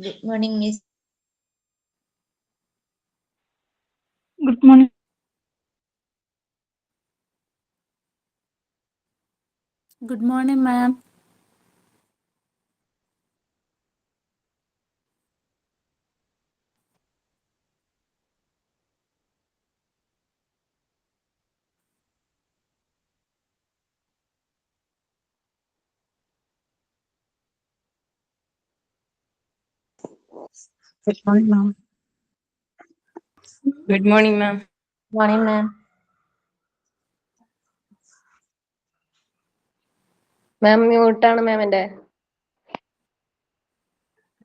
Good morning, Miss. Good morning. Good morning, ma'am. Good morning, ma'am. Good morning, ma'am. Morning, ma'am. മാം മ്യൂട്ടാണ് മാം എൻ്റെ.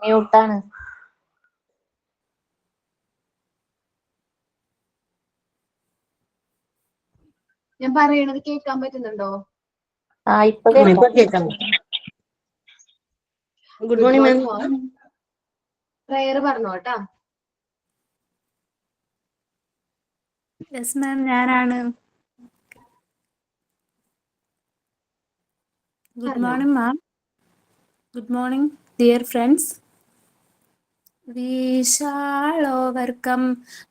മ്യൂട്ടാണ്. ഞാൻ പറയണത് കേൾക്കാൻ പറ്റുന്നുണ്ടോ? ഇപ്പൊ കേൾക്കാം. Good morning ma'am. പ്രയർ പറഞ്ഞോട്ടാ. Yes, ma'am. ഞാനാണ്. Good morning, ma'am. Good morning, dear friends. We shall overcome.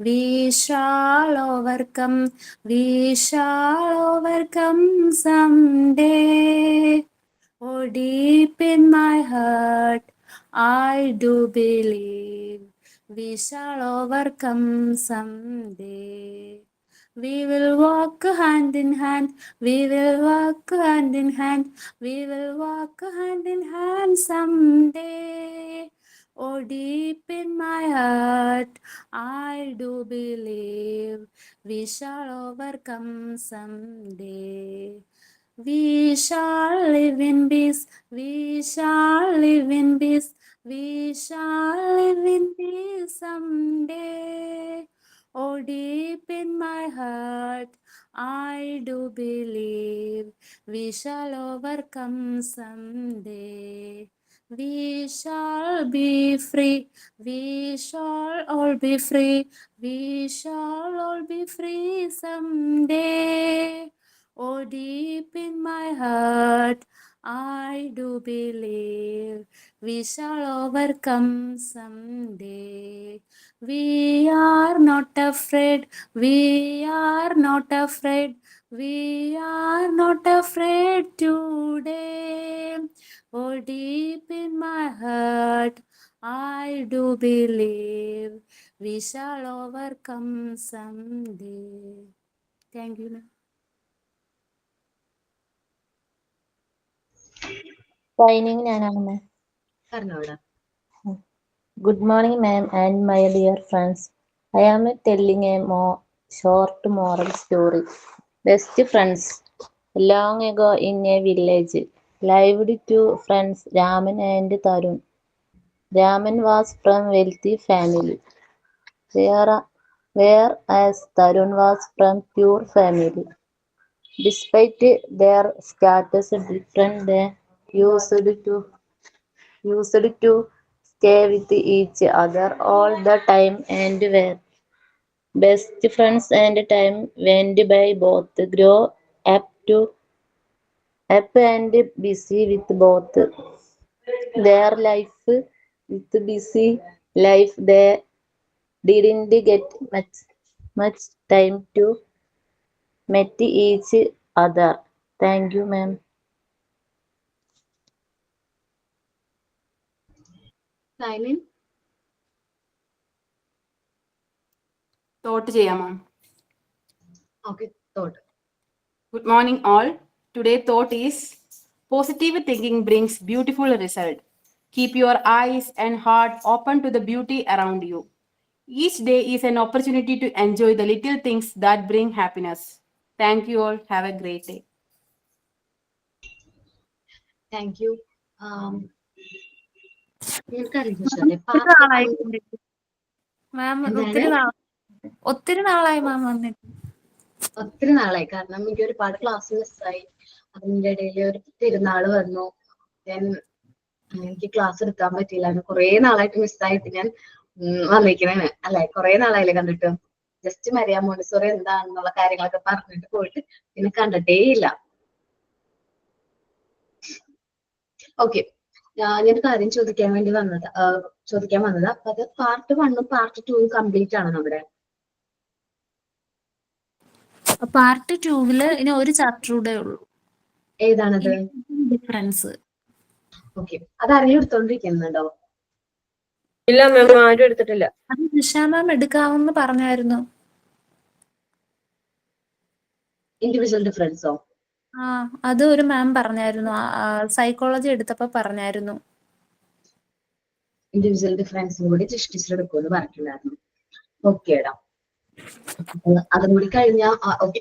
We shall overcome. We shall overcome someday. Oh, deep in my heart, I do believe we shall overcome someday. We will walk hand in hand. We will walk hand in hand. We will walk hand in hand someday. Oh, deep in my heart, I do believe we shall overcome someday. We shall live in peace. We shall live in peace. We shall live in peace someday. Oh, deep in my heart, I do believe we shall overcome someday. We shall be free. We shall all be free. We shall all be free someday. Oh, deep in my heart, I do believe we shall overcome someday. We are not afraid. We are not afraid. We are not afraid today. Oh, deep in my heart, I do believe we shall overcome someday. Thank you, ma'am. Signing ഞാനാണ് മാം. പറഞ്ഞോടാ. Good morning, ma'am, and my dear friends. I am telling a short moral story. Best friends. Long ago in a village, lived two friends, Raman and Tarun. Raman was from wealthy family, whereas Tarun was from poor family. Despite their status different, they used to stay with each other all the time and were best friends, and time went by. Both grew up and busy with both their life. With busy life, they didn't get much time to meet each other. Thank you, ma'am. Silent thought ചെയ്യാം ma'am. Okay thought. Good morning, all. Today thought is positive thinking brings beautiful result. Keep your eyes and heart open to the beauty around you. Each day is an opportunity to enjoy the little things that bring happiness. Thank you all. Have a great day. Thank you. നിനക്കറിയില്ലേ ma'am എന്താണ്? ഒത്തിരി നാളായി മാം വന്നിട്ട്. ഒത്തിരി നാളായി. കാരണം എനിക്ക് ഒരുപാട് ക്ലാസ് മിസ്സായി. അതിന്റെ ഇടയിൽ ഒരു തിരുനാള് വന്നു. എനിക്ക് ക്ലാസ് എടുക്കാൻ പറ്റിയില്ല. കുറെ നാളായിട്ട് മിസ്സായിട്ട് ഞാൻ വന്നിരിക്കണേന് അല്ലെ. കുറെ നാളായില്ലേ കണ്ടിട്ട്. ജസ്റ്റ് മരിയ മോണ്ടിസോറി എന്താണെന്നുള്ള കാര്യങ്ങളൊക്കെ പറഞ്ഞിട്ട് പോയിട്ട് പിന്നെ കണ്ടിട്ടേ ഇല്ല. ഓക്കെ, ഞാനൊരു കാര്യം ചോദിക്കാൻ വന്നത്. അപ്പൊ അത് പാർട്ട് 1ഉം പാർട്ട് 2ഉം കംപ്ലീറ്റ് ആണ് നമ്മുടെ. പാർട്ട് 2 ഇനി ഒരു ചാപ്റ്റർ കൂടെ ഉള്ളൂ. ഏതാണത്? ഡിഫറൻസ്. ഓക്കെ, അത് ആരെങ്കിലും എടുത്തോണ്ടിരിക്കുന്നുണ്ടോ? ഇല്ല മാം, ആരും എടുത്തിട്ടില്ല. അത് നിഷ മാം എടുക്കാമെന്ന് പറഞ്ഞായിരുന്നു. ഇൻഡിവിജ്വൽ ഡിഫറൻസോ? അത് ഒരു മാം പറഞ്ഞായിരുന്നു, സൈക്കോളജി എടുത്തപ്പോ പറഞ്ഞായിരുന്നു. ഇൻഡിവിജ്വൽ ഡിഫറൻസും കൂടി ടീച്ചർ എടുക്കുമെന്ന് പറഞ്ഞിട്ടുണ്ടായിരുന്നു. ഓക്കേടാ, അതും കൂടി കഴിഞ്ഞാ ഓക്കെ,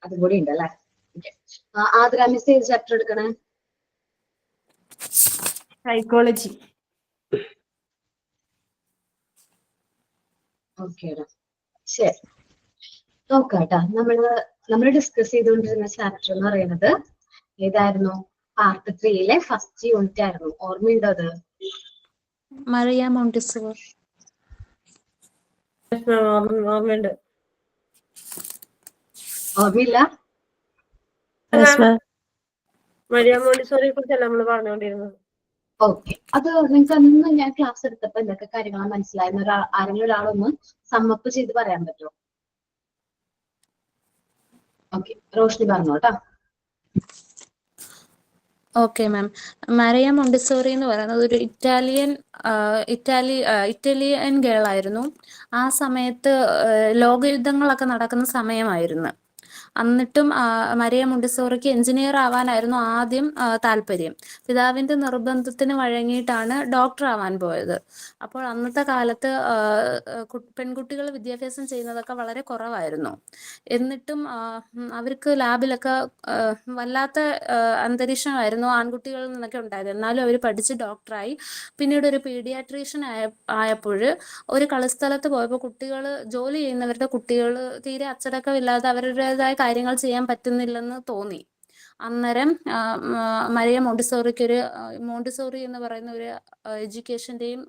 അതും കൂടി ഉണ്ട് അല്ലേ. ആദ്ര മിസ് ഏത് ചാപ്റ്റർ എടുക്കണേ? സൈക്കോളജി. ഓക്കേടാ, ശരി. നോക്കാട്ടാ, നമ്മൾ ഡിസ്കസ് ചെയ്തുകൊണ്ടിരുന്ന ചാപ്റ്റർ എന്ന് പറയുന്നത് ഏതായിരുന്നു? പാർട്ട് 3യിലെ ഫസ്റ്റ് യൂണിറ്റ് ആയിരുന്നു. ഓർമ്മയുണ്ടോ അത്? മറിയ മോണ്ടിസോർ. ഓർമ്മയുണ്ട്. ഓർമ്മയില്ല? മരിയ മോണ്ടിസോറിയെ കുറിച്ചല്ല നമ്മൾ പറഞ്ഞുകൊണ്ടിരുന്നത്. ഓക്കെ, അത് നിങ്ങൾക്ക് അന്ന് ഞാൻ ക്ലാസ് എടുത്തപ്പോ എന്തൊക്കെ കാര്യങ്ങളാണ് മനസ്സിലായെന്ന് ആരെങ്കിലും ഒരാളൊന്ന് സമ്മപ്പ് ചെയ്ത് പറയാൻ പറ്റുമോ? ഓക്കെ, റോഷ്നി പറഞ്ഞോട്ടാ. Okay ma'am. മറിയ മോണ്ടിസോറി എന്ന് പറയുന്നത് ഒരു ഇറ്റാലിയൻ ഗേൾ ആയിരുന്നു. ആ സമയത്ത് ലോകയുദ്ധങ്ങളൊക്കെ നടക്കുന്ന സമയമായിരുന്നു. എന്നിട്ടും മരിയ മോണ്ടിസോറിക്ക് എഞ്ചിനീയർ ആവാനായിരുന്നു ആദ്യം താല്പര്യം. പിതാവിൻ്റെ നിർബന്ധത്തിന് വഴങ്ങിയിട്ടാണ് ഡോക്ടർ ആവാൻ പോയത്. അപ്പോൾ അന്നത്തെ കാലത്ത് പെൺകുട്ടികൾ വിദ്യാഭ്യാസം ചെയ്യുന്നതൊക്കെ വളരെ കുറവായിരുന്നു. എന്നിട്ടും അവർക്ക് ലാബിലൊക്കെ വല്ലാത്ത അന്തരീക്ഷമായിരുന്നു ആൺകുട്ടികളിൽ നിന്നൊക്കെ ഉണ്ടായത്. എന്നാലും അവർ പഠിച്ച് ഡോക്ടറായി. പിന്നീട് ഒരു പീഡിയാട്രീഷ്യൻ ആയപ്പോൾ ഒരു കളിസ്ഥലത്ത് പോയപ്പോൾ ജോലി ചെയ്യുന്നവരുടെ കുട്ടികൾ തീരെ അച്ചടക്കമില്ലാതെ അവരുടേതായ കാര്യങ്ങൾ ചെയ്യാൻ പറ്റുന്നില്ലെന്ന് തോന്നി. അന്നേരം മരിയ മോണ്ടിസോറി എന്ന് പറയുന്ന ഒരു എഡ്യൂക്കേഷൻ്റെയും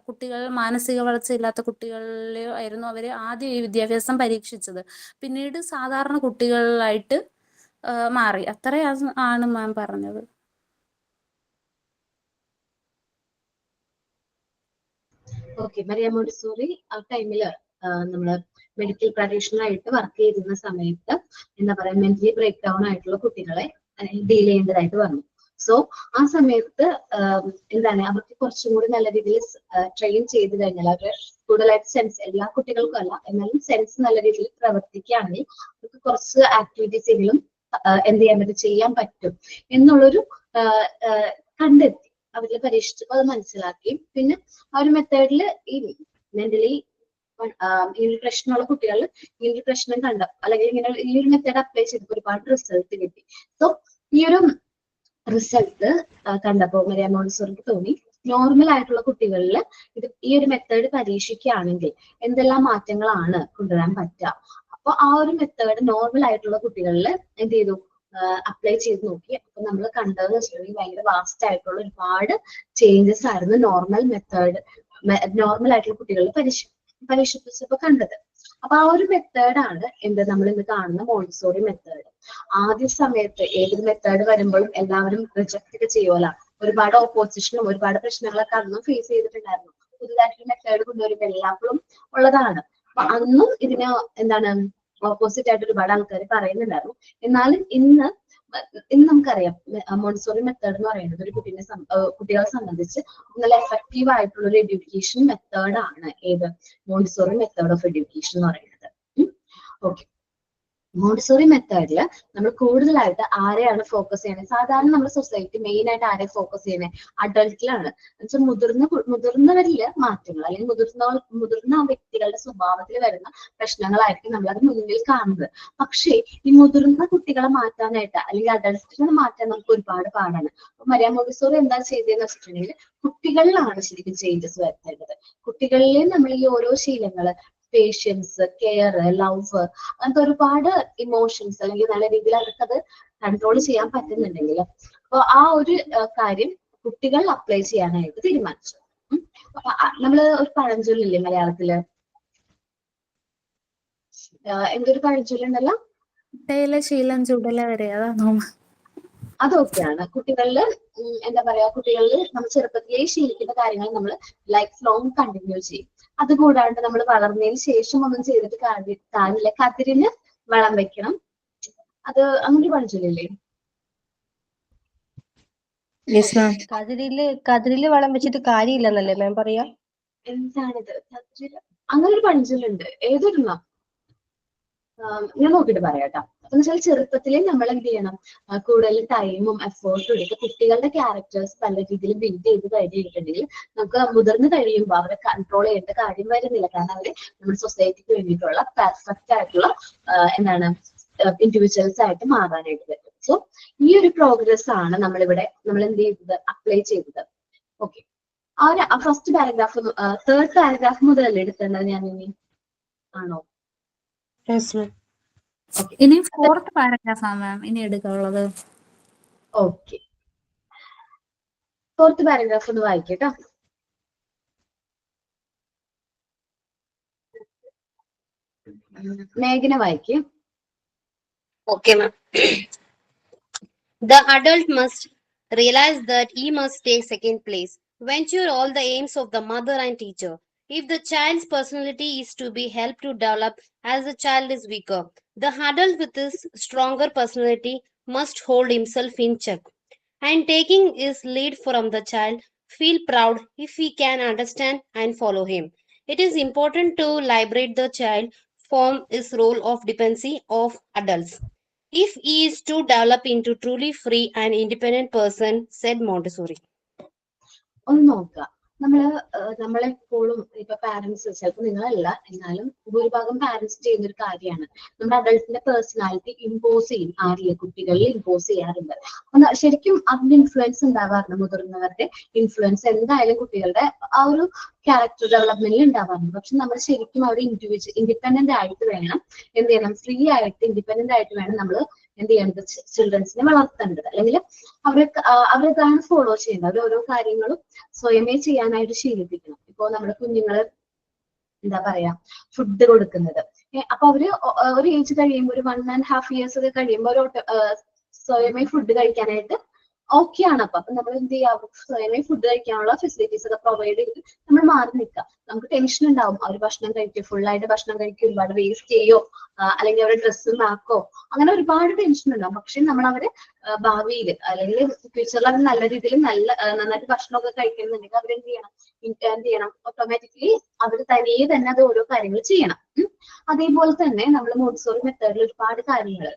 കുട്ടികൾ മാനസിക വളർച്ചയില്ലാത്ത കുട്ടികളിലെയോ ആയിരുന്നു അവർ ആദ്യം ഈ വിദ്യാഭ്യാസം പരീക്ഷിച്ചത്. പിന്നീട് സാധാരണ കുട്ടികളിലായിട്ട് മാറി. അത്രയാണ് മാം പറഞ്ഞത്. ഓക്കെ, മരിയ മോണ്ടിസോറി ആ ടൈമില് നമ്മള് മെഡിക്കൽ പ്രാക്ടീഷണർ ആയിട്ട് വർക്ക് ചെയ്തിരുന്ന സമയത്ത് എന്താ പറയാ, മെന്റലി ബ്രേക്ക് ഡൗൺ ആയിട്ടുള്ള കുട്ടികളെ ഡീൽ ചെയ്യേണ്ടതായിട്ട് വന്നു. സോ ആ സമയത്ത് എന്താണ്, അവർക്ക് കുറച്ചും കൂടി നല്ല രീതിയിൽ ട്രെയിൻ ചെയ്ത് കഴിഞ്ഞാൽ അവര് കൂടുതലായിട്ട് സെൻസ്, എല്ലാ കുട്ടികൾക്കും അല്ല എന്നാലും സെൻസ് നല്ല രീതിയിൽ പ്രവർത്തിക്കുകയാണെങ്കിൽ അവർക്ക് കുറച്ച് ആക്ടിവിറ്റീസെങ്കിലും എന്ത് ചെയ്യാൻ പറ്റും എന്നുള്ളൊരു കണ്ടെത്തി. അവരിൽ പരീക്ഷിച്ചപ്പോൾ അത് മനസ്സിലാക്കി. പിന്നെ ആ ഒരു മെത്തേഡിൽ ഈ മെന്റലി ഈ ഒരു പ്രശ്നമുള്ള കുട്ടികളിൽ ഈ ഒരു പ്രശ്നം അല്ലെങ്കിൽ ഇങ്ങനെ ഈ ഒരു മെത്തേഡ് അപ്ലൈ ചെയ്തപ്പോൾ ഒരുപാട് റിസൾട്ട് കിട്ടി. സോ ഈ ഒരു റിസൾട്ട് കണ്ടപ്പോൾ മരിയ മോണ്ടിസോറിക്ക് തോന്നി നോർമൽ ആയിട്ടുള്ള കുട്ടികളിൽ ഈ ഒരു മെത്തേഡ് പരീക്ഷിക്കുകയാണെങ്കിൽ എന്തെല്ലാം മാറ്റങ്ങളാണ് കൊണ്ടുവരാൻ പറ്റുക. അപ്പൊ ആ ഒരു മെത്തേഡ് നോർമൽ ആയിട്ടുള്ള കുട്ടികളിൽ എന്ത് ചെയ്തു, അപ്ലൈ ചെയ്ത് നോക്കി. അപ്പൊ നമ്മൾ കണ്ടതെന്ന് വെച്ചിട്ടുണ്ടെങ്കിൽ ഭയങ്കര വാസ്റ്റ് ആയിട്ടുള്ള ഒരുപാട് ചേഞ്ചസ് ആയിരുന്നു നോർമൽ ആയിട്ടുള്ള കുട്ടികളിൽ പരീക്ഷിച്ചപ്പോ കണ്ടത്. അപ്പൊ ആ ഒരു മെത്തേഡാണ് നമ്മൾ ഇന്ന് കാണുന്ന മോണ്ടിസോറി മെത്തേഡ്. ആദ്യ സമയത്ത് ഏതൊരു മെത്തേഡ് വരുമ്പോഴും എല്ലാവരും റിജക്ട് ഒക്കെ ചെയ്യുമല്ലോ. ഒരുപാട് ഓപ്പോസിഷനും ഒരുപാട് പ്രശ്നങ്ങളൊക്കെ അന്നും ഫേസ് ചെയ്തിട്ടുണ്ടായിരുന്നു. പുതുതായിട്ടൊരു മെത്തേഡ് കൊണ്ടുവരുമ്പോൾ എല്ലാപ്പോഴും ഉള്ളതാണ്. അപ്പൊ അന്നും ഇതിന് ഓപ്പോസിറ്റ് ആയിട്ട് ഒരുപാട് ആൾക്കാർ പറയുന്നുണ്ടായിരുന്നു. എന്നാലും ഇന്ന് നമുക്കറിയാം മോണ്ടിസോറി മെത്തേഡ് എന്ന് പറയുന്നത് ഒരു കുട്ടികളെ സംബന്ധിച്ച് നല്ല എഫക്റ്റീവ് ആയിട്ടുള്ള ഒരു എഡ്യൂക്കേഷൻ മെത്തേഡാണ് ഏത് മോണ്ടിസോറി മെത്തേഡ് ഓഫ് എഡ്യൂക്കേഷൻ എന്ന് പറയുന്നത്. ഓക്കെ, മോണ്ടിസോറി മെത്തേഡിൽ നമ്മൾ കൂടുതലായിട്ട് ആരെയാണ് ഫോക്കസ് ചെയ്യുന്നത്? സാധാരണ നമ്മുടെ സൊസൈറ്റി മെയിൻ ആയിട്ട് ആരെ ഫോക്കസ് ചെയ്യുന്നത്? അഡൾട്ടിലാണ്. എന്നുവെച്ചാൽ മുതിർന്നവരില് മാറ്റങ്ങൾ അല്ലെങ്കിൽ മുതിർന്ന വ്യക്തികളുടെ സ്വഭാവത്തിൽ വരുന്ന പ്രശ്നങ്ങളായിരിക്കും നമ്മൾ അത് മുന്നിൽ കാണുന്നത്. പക്ഷേ ഈ മുതിർന്ന കുട്ടികളെ മാറ്റാനായിട്ട് അല്ലെങ്കിൽ അഡൾട്ടിനെ മാറ്റാൻ നമുക്ക് ഒരുപാട് പാടാണ്. അപ്പൊ മരിയ മോണ്ടിസോറി എന്താ ചെയ്തതെന്ന് വെച്ചിട്ടുണ്ടെങ്കിൽ കുട്ടികളിലാണ് ശരിക്കും ചേഞ്ചസ് വരുത്തേണ്ടത്. കുട്ടികളിൽ നമ്മൾ ഈ ഓരോ ശീലങ്ങള്, പേഷ്യൻസ്, കെയർ, ലവ്, അങ്ങനത്തെ ഒരുപാട് ഇമോഷൻസ് അല്ലെങ്കിൽ നല്ല രീതിയിൽ അവർക്കത് കൺട്രോൾ ചെയ്യാൻ പറ്റുന്നുണ്ടെങ്കിൽ അപ്പൊ ആ ഒരു കാര്യം കുട്ടികൾ അപ്ലൈ ചെയ്യാനായിട്ട് തീരുമാനിച്ചു. നമ്മള് ഒരു പഴഞ്ചൊല്ലില്ലേ മലയാളത്തില്, എന്തൊരു പഴഞ്ചൊല്ലുണ്ടല്ലോ, ശീലം ചുടല വരെ, അതാണോ? അതൊക്കെയാണ് കുട്ടികളിൽ എന്താ പറയാ, കുട്ടികളിൽ നമ്മൾ ചെറുപ്പത്തിലേ ശീലിക്കുന്ന കാര്യങ്ങൾ നമ്മൾ ലൈഫ് ലോങ് കണ്ടിന്യൂ ചെയ്യും. അതുകൂടാണ്ട് നമ്മൾ വളർന്നതിന് ശേഷം ഒന്നും ചെയ്തിട്ട് കാര്യമില്ല. കതിരിന് വളം വെക്കണം. അത് അങ്ങനെ പഠിച്ചില്ലേ? കതിരില് വളം വെച്ചിട്ട് കാര്യമില്ലെന്നല്ലേ മാം പറയാ? എന്താണിത്? കതിരില് അങ്ങനെ ഒരു പഴഞ്ചൊല്ലുണ്ട്. ഏതൊരെണ്ണം ഞാൻ നോക്കിയിട്ട് പറയാട്ടോ. എന്ന് വെച്ചാൽ ചെറുപ്പത്തിലേ നമ്മൾ എന്ത് ചെയ്യണം, കൂടുതൽ ടൈമും എഫേർട്ടും എടുത്ത് കുട്ടികളുടെ ക്യാരക്ടേഴ്സ് പല രീതിയിൽ ബിൽഡ് ചെയ്ത് കഴിഞ്ഞിട്ടുണ്ടെങ്കിൽ നമുക്ക് മുതിർന്ന് കഴിയുമ്പോൾ അവരെ കൺട്രോൾ ചെയ്യേണ്ട കാര്യം വരുന്നില്ല. കാരണം അവര് നമ്മുടെ സൊസൈറ്റിക്ക് വേണ്ടിയിട്ടുള്ള പെർഫെക്റ്റ് ആയിട്ടുള്ള എന്താണ് ഇൻഡിവിജ്വൽസ് ആയിട്ട് മാറാനായിട്ട് പറ്റും. സോ ഈ ഒരു പ്രോഗ്രസ് ആണ് നമ്മളിവിടെ നമ്മൾ എന്ത് ചെയ്തത്, അപ്ലൈ ചെയ്തത്. ഓക്കെ, ആ ഫസ്റ്റ് പാരഗ്രാഫ് തേർഡ് പാരഗ്രാഫ് മുതലല്ലേ എടുത്തേണ്ടത് ഞാൻ ഇനി? ആണോ? ഇനി ഫോർത്ത് പാരഗ്രാഫ് ആണ് മാം ഇനി എടുക്കാനുള്ളത്. ഓക്കെ, ഫോർത്ത് പാരഗ്രാഫ് ഒന്ന് വായിക്കട്ടോ. മേഘന വായിക്കും. Okay, ma'am. The adult must realize that he must take second place. Venture all the aims of the mother and teacher. If the child's personality is to be helped to develop as the child is weaker, the adult with his stronger personality must hold himself in check. And taking his lead from the child, feel proud if he can understand and follow him. It is important to liberate the child from his role of dependency of adults. If he is to develop into truly free and independent person, said Montessori. ഒന്ന് നോക്കുക, നമ്മളെപ്പോഴും ഇപ്പൊ parents, ചിലപ്പോൾ നിങ്ങളല്ല എന്നാലും ഭൂരിഭാഗം parents ചെയ്യുന്ന ഒരു കാര്യമാണ് നമ്മുടെ അഡൾട്ടിന്റെ പേഴ്സണാലിറ്റി ഇമ്പോസ് ചെയ്യും. ആരിലെ കുട്ടികളിൽ ഇമ്പോസ് ചെയ്യാറുണ്ട്. ശരിക്കും അതിന്റെ ഇൻഫ്ലുവൻസ് ഉണ്ടാവാറുണ്ട്. മുതിർന്നവരുടെ ഇൻഫ്ലുവൻസ് എന്തായാലും കുട്ടികളുടെ ആ ഒരു ക്യാരക്ടർ ഡെവലപ്മെന്റിൽ ഉണ്ടാവാറുണ്ട്. പക്ഷെ നമ്മൾ ശരിക്കും അവിടെ ഇൻഡിപെൻഡന്റ് ആയിട്ട് വേണം എന്ത് ചെയ്യണം, ഫ്രീ ആയിട്ട് ഇൻഡിപെൻഡന്റ് ആയിട്ട് വേണം നമ്മൾ എന്ത് ചെയ്യേണ്ടത്, ചിൽഡ്രൻസിനെ വളർത്തേണ്ടത്. അല്ലെങ്കിൽ അവരെതാണ് ഫോളോ ചെയ്യേണ്ടത്. അവർ ഓരോ കാര്യങ്ങളും സ്വയമേ ചെയ്യാനായിട്ട് ശീലിപ്പിക്കണം. ഇപ്പോ നമ്മുടെ കുഞ്ഞുങ്ങള് എന്താ പറയാ, ഫുഡ് കൊടുക്കുന്നത്, അപ്പൊ അവര് ഒരു ഏജ് കഴിയുമ്പോൾ, ഒരു 1.5 years ഒക്കെ കഴിയുമ്പോൾ സ്വയമേ ഫുഡ് കഴിക്കാനായിട്ട് ഓക്കെ ആണ്. അപ്പൊ നമ്മൾ എന്ത് ചെയ്യാം, സ്വയമേ ഫുഡ് കഴിക്കാനുള്ള ഫെസിലിറ്റീസ് ഒക്കെ പ്രൊവൈഡ് ചെയ്ത് നമ്മൾ മാറി നിൽക്കാം. നമുക്ക് ടെൻഷൻ ഉണ്ടാവും, അവർ ഭക്ഷണം കഴിക്കും, ഫുള്ളായിട്ട് ഭക്ഷണം കഴിക്കും, ഒരുപാട് വേസ്റ്റ് ചെയ്യോ, അല്ലെങ്കിൽ അവരുടെ ഡ്രസ്സ് മാക്കോ, അങ്ങനെ ഒരുപാട് ടെൻഷൻ ഉണ്ടാവും. പക്ഷെ നമ്മൾ അവര് ഭാവിയിൽ അല്ലെങ്കിൽ ഫ്യൂച്ചറിൽ അവർ നല്ല രീതിയിൽ നന്നായിട്ട് ഭക്ഷണമൊക്കെ കഴിക്കുന്നുണ്ടെങ്കിൽ അവരെന്ത് ചെയ്യണം, ഓട്ടോമാറ്റിക്കലി അവർ തനിയെ തന്നെ അത് ഓരോ കാര്യങ്ങൾ ചെയ്യണം. അതേപോലെ തന്നെ നമ്മൾ മോണ്ടിസോറി മെത്തേഡിൽ ഒരുപാട് കാര്യങ്ങൾ,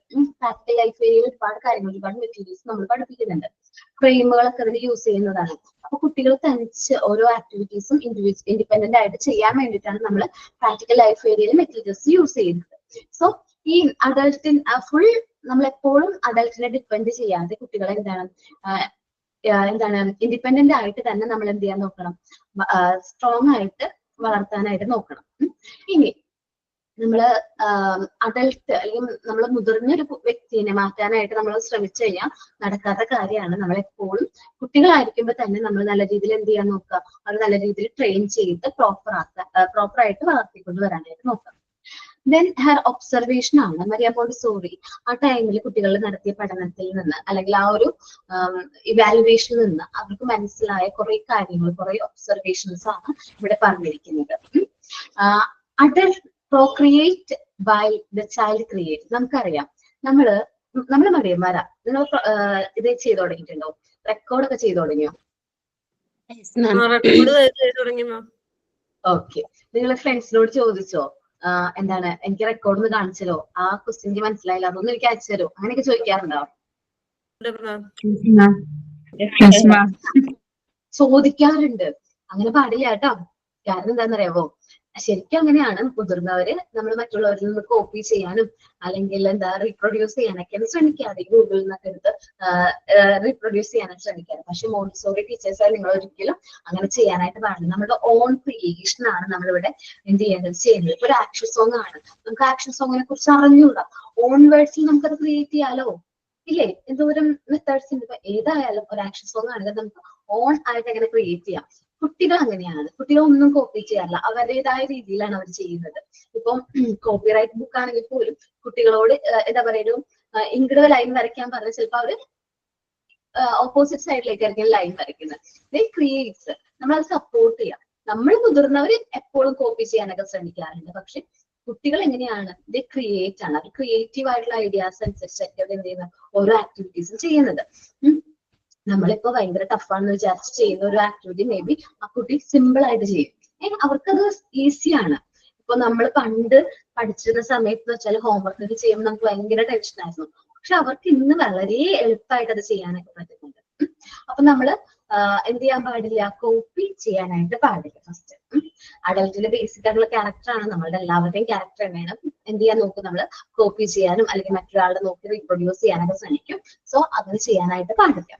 പ്രാക്ടിക്കൽ ലൈഫ് ഏരിയയിൽ ഒരുപാട് കാര്യങ്ങൾ, ഒരുപാട് മെറ്റീരിയൽസ് നമ്മൾ പഠിപ്പിക്കുന്നുണ്ട്. ഫ്രെയിമുകളൊക്കെ അതിൽ യൂസ് ചെയ്യുന്നതാണ്. അപ്പൊ കുട്ടികൾ തനിച്ച് ഓരോ ആക്ടിവിറ്റീസും ഇൻഡിപെൻഡന്റ് ആയിട്ട് ചെയ്യാൻ വേണ്ടിയിട്ടാണ് നമ്മൾ പ്രാക്ടിക്കൽ ലൈഫ് ഏരിയയിൽ മെറ്റീരിയൽസ് യൂസ് ചെയ്യുന്നത്. സോ ഈ ഫുൾ നമ്മളെപ്പോഴും അഡൾട്ടിനെ ഡിപ്പെൻഡ് ചെയ്യാതെ കുട്ടികളെ എന്താണ് ഇൻഡിപെൻഡന്റ് ആയിട്ട് തന്നെ നമ്മൾ എന്ത് ചെയ്യാൻ നോക്കണം, സ്ട്രോങ് ആയിട്ട് വളർത്താനായിട്ട് നോക്കണം. ഇനി നമ്മള് അഡൾട്ട് അല്ലെങ്കിൽ നമ്മൾ മുതിർന്നൊരു വ്യക്തിനെ മാറ്റാനായിട്ട് നമ്മൾ ശ്രമിച്ചു കഴിഞ്ഞാൽ നടക്കാത്ത കാര്യമാണ്. നമ്മളെപ്പോഴും കുട്ടികളായിരിക്കുമ്പോൾ തന്നെ നമ്മൾ നല്ല രീതിയിൽ എന്ത് ചെയ്യാൻ നോക്കുക, അവർ നല്ല രീതിയിൽ ട്രെയിൻ ചെയ്ത് പ്രോപ്പറായിട്ട് വളർത്തിക്കൊണ്ട് വരാനായിട്ട് നോക്കാം. ദെൻ ഹെർ ഒബ്സർവേഷൻ ആണ് മരിയ മോണ്ടിസോറി ആ ടൈമിൽ കുട്ടികൾ നടത്തിയ പഠനത്തിൽ നിന്ന് അല്ലെങ്കിൽ ആ ഒരു ഇവാലുവേഷനിൽ നിന്ന് അവർക്ക് മനസ്സിലായ കുറെ കാര്യങ്ങൾ, കുറെ ഒബ്സർവേഷൻസ് ആണ് ഇവിടെ പറഞ്ഞിരിക്കുന്നത്. Adult procreate by the child create. നമുക്കറിയാം, നമ്മള് മടിയന്മാരാ. നിങ്ങൾ ഇത് ചെയ്ത് തുടങ്ങിയിട്ടുണ്ടോ? റെക്കോർഡൊക്കെ ചെയ്ത് തുടങ്ങിയോ? ഓക്കെ, നിങ്ങൾ ഫ്രണ്ട്സിനോട് ചോദിച്ചോ, എന്താണ് എനിക്ക് റെക്കോർഡ് ഒന്ന് കാണിച്ചല്ലോ, ആ ക്വസ്റ്റ്യൻ മനസ്സിലായില്ല, അതൊന്നും എനിക്ക് അയച്ചു തരോ, അങ്ങനെയൊക്കെ ചോദിക്കാറുണ്ടോ? ചോദിക്കാറുണ്ട്. അങ്ങനെ പാടില്ല കേട്ടോ. കാരണം എന്താണെന്നറിയാവോ, ശരിക്കും അങ്ങനെയാണ്. മുതിർന്നവര് നമ്മൾ മറ്റുള്ളവരിൽ നിന്ന് കോപ്പി ചെയ്യാനും അല്ലെങ്കിൽ റീപ്രൊഡ്യൂസ് ചെയ്യാനൊക്കെയാണ് ശ്രമിക്കാറ്. ഗൂഗിളിൽ നിന്നൊക്കെ എടുത്ത് റീപ്രൊഡ്യൂസ് ചെയ്യാനാണ് ശ്രമിക്കാറ്. പക്ഷെ മോണ്ടിസോറി ടീച്ചേഴ്സായി നിങ്ങൾ ഒരിക്കലും അങ്ങനെ ചെയ്യാനായിട്ട് പാടില്ല. നമ്മുടെ ഓൺ ക്രിയേഷൻ ആണ് നമ്മളിവിടെ എന്ത് ചെയ്യുന്നത്. ഇപ്പൊ ഒരു ആക്ഷൻ സോങ് ആണ്, നമുക്ക് ആക്ഷൻ സോങ്ങിനെ കുറിച്ച് അറിഞ്ഞൂടാ, ഓൺ വേർഡ്സിൽ നമുക്കത് ക്രിയേറ്റ് ചെയ്യാലോ, ഇല്ലേ? എന്തോരം മെത്തേഡ്സ് ഉണ്ട്. ഇപ്പൊ ഏതായാലും ഒരു ആക്ഷൻ സോങ് ആണെങ്കിൽ നമുക്ക് ഓൺ ആയിട്ട് എങ്ങനെ ക്രിയേറ്റ് ചെയ്യാം. കുട്ടികൾ അങ്ങനെയാണ്, കുട്ടികൾ ഒന്നും കോപ്പി ചെയ്യാറില്ല, അവരുടേതായ രീതിയിലാണ് അവർ ചെയ്യുന്നത്. ഇപ്പം കോപ്പിറൈറ്റ് ബുക്ക് ആണെങ്കിൽ പോലും കുട്ടികളോട് എന്താ പറയുക, ഒരു ഇങ്ങട് ലൈൻ വരയ്ക്കാൻ പറഞ്ഞാൽ ചിലപ്പോൾ അവര് ഓപ്പോസിറ്റ് സൈഡിലേക്കായിരിക്കും ലൈൻ വരയ്ക്കുന്നത്. ദേ ക്രിയേറ്റ്സ്, നമ്മളത് സപ്പോർട്ട് ചെയ്യാം. നമ്മൾ മുതിർന്നവർ എപ്പോഴും കോപ്പി ചെയ്യാനൊക്കെ ശ്രമിക്കാറുണ്ട്. പക്ഷെ കുട്ടികൾ എങ്ങനെയാണ്, ദേ ക്രിയേറ്റ് ആണ്. അവർ ക്രിയേറ്റീവ് ആയിട്ടുള്ള ഐഡിയാസ് അനുസരിച്ചൊക്കെ അവർ എന്ത് ചെയ്യുന്നത്, ഓരോ ആക്ടിവിറ്റീസും ചെയ്യുന്നത്. നമ്മളിപ്പോ ഭയങ്കര ടഫാണെന്ന് വിചാരിച്ച് ചെയ്യുന്ന ഒരു ആക്ടിവിറ്റി മേ ബി ആ കുട്ടി സിമ്പിൾ ആയിട്ട് ചെയ്യും. അവർക്കത് ഈസിയാണ്. ഇപ്പൊ നമ്മൾ പണ്ട് പഠിച്ചിരുന്ന സമയത്ത് വെച്ചാൽ ഹോംവർക്ക് ഒക്കെ ചെയ്യുമ്പോൾ നമുക്ക് ഭയങ്കര ടെൻഷൻ ആയിരുന്നു. പക്ഷെ അവർക്ക് ഇന്ന് വളരെ എളുപ്പമായിട്ട് അത് ചെയ്യാനൊക്കെ പറ്റുന്നുണ്ട്. അപ്പൊ നമ്മള് എന്ത് ചെയ്യാൻ പാടില്ല, കോപ്പി ചെയ്യാനായിട്ട് പാടില്ല. ഫസ്റ്റ് അഡൽട്ടിന്റെ ബേസിക് ആയിട്ടുള്ള ക്യാരക്ടർ ആണ്, നമ്മളുടെ എല്ലാവരുടെയും ക്യാരക്ടർ തന്നെയാണ്. എന്ത് ചെയ്യാൻ നോക്കും, നമ്മൾ കോപ്പി ചെയ്യാനും അല്ലെങ്കിൽ മറ്റൊരാളുടെ നോക്കി റീപ്രൊഡ്യൂസ് ചെയ്യാനൊക്കെ ശ്രമിക്കും. സോ അങ്ങനെ ചെയ്യാനായിട്ട് പാടില്ല.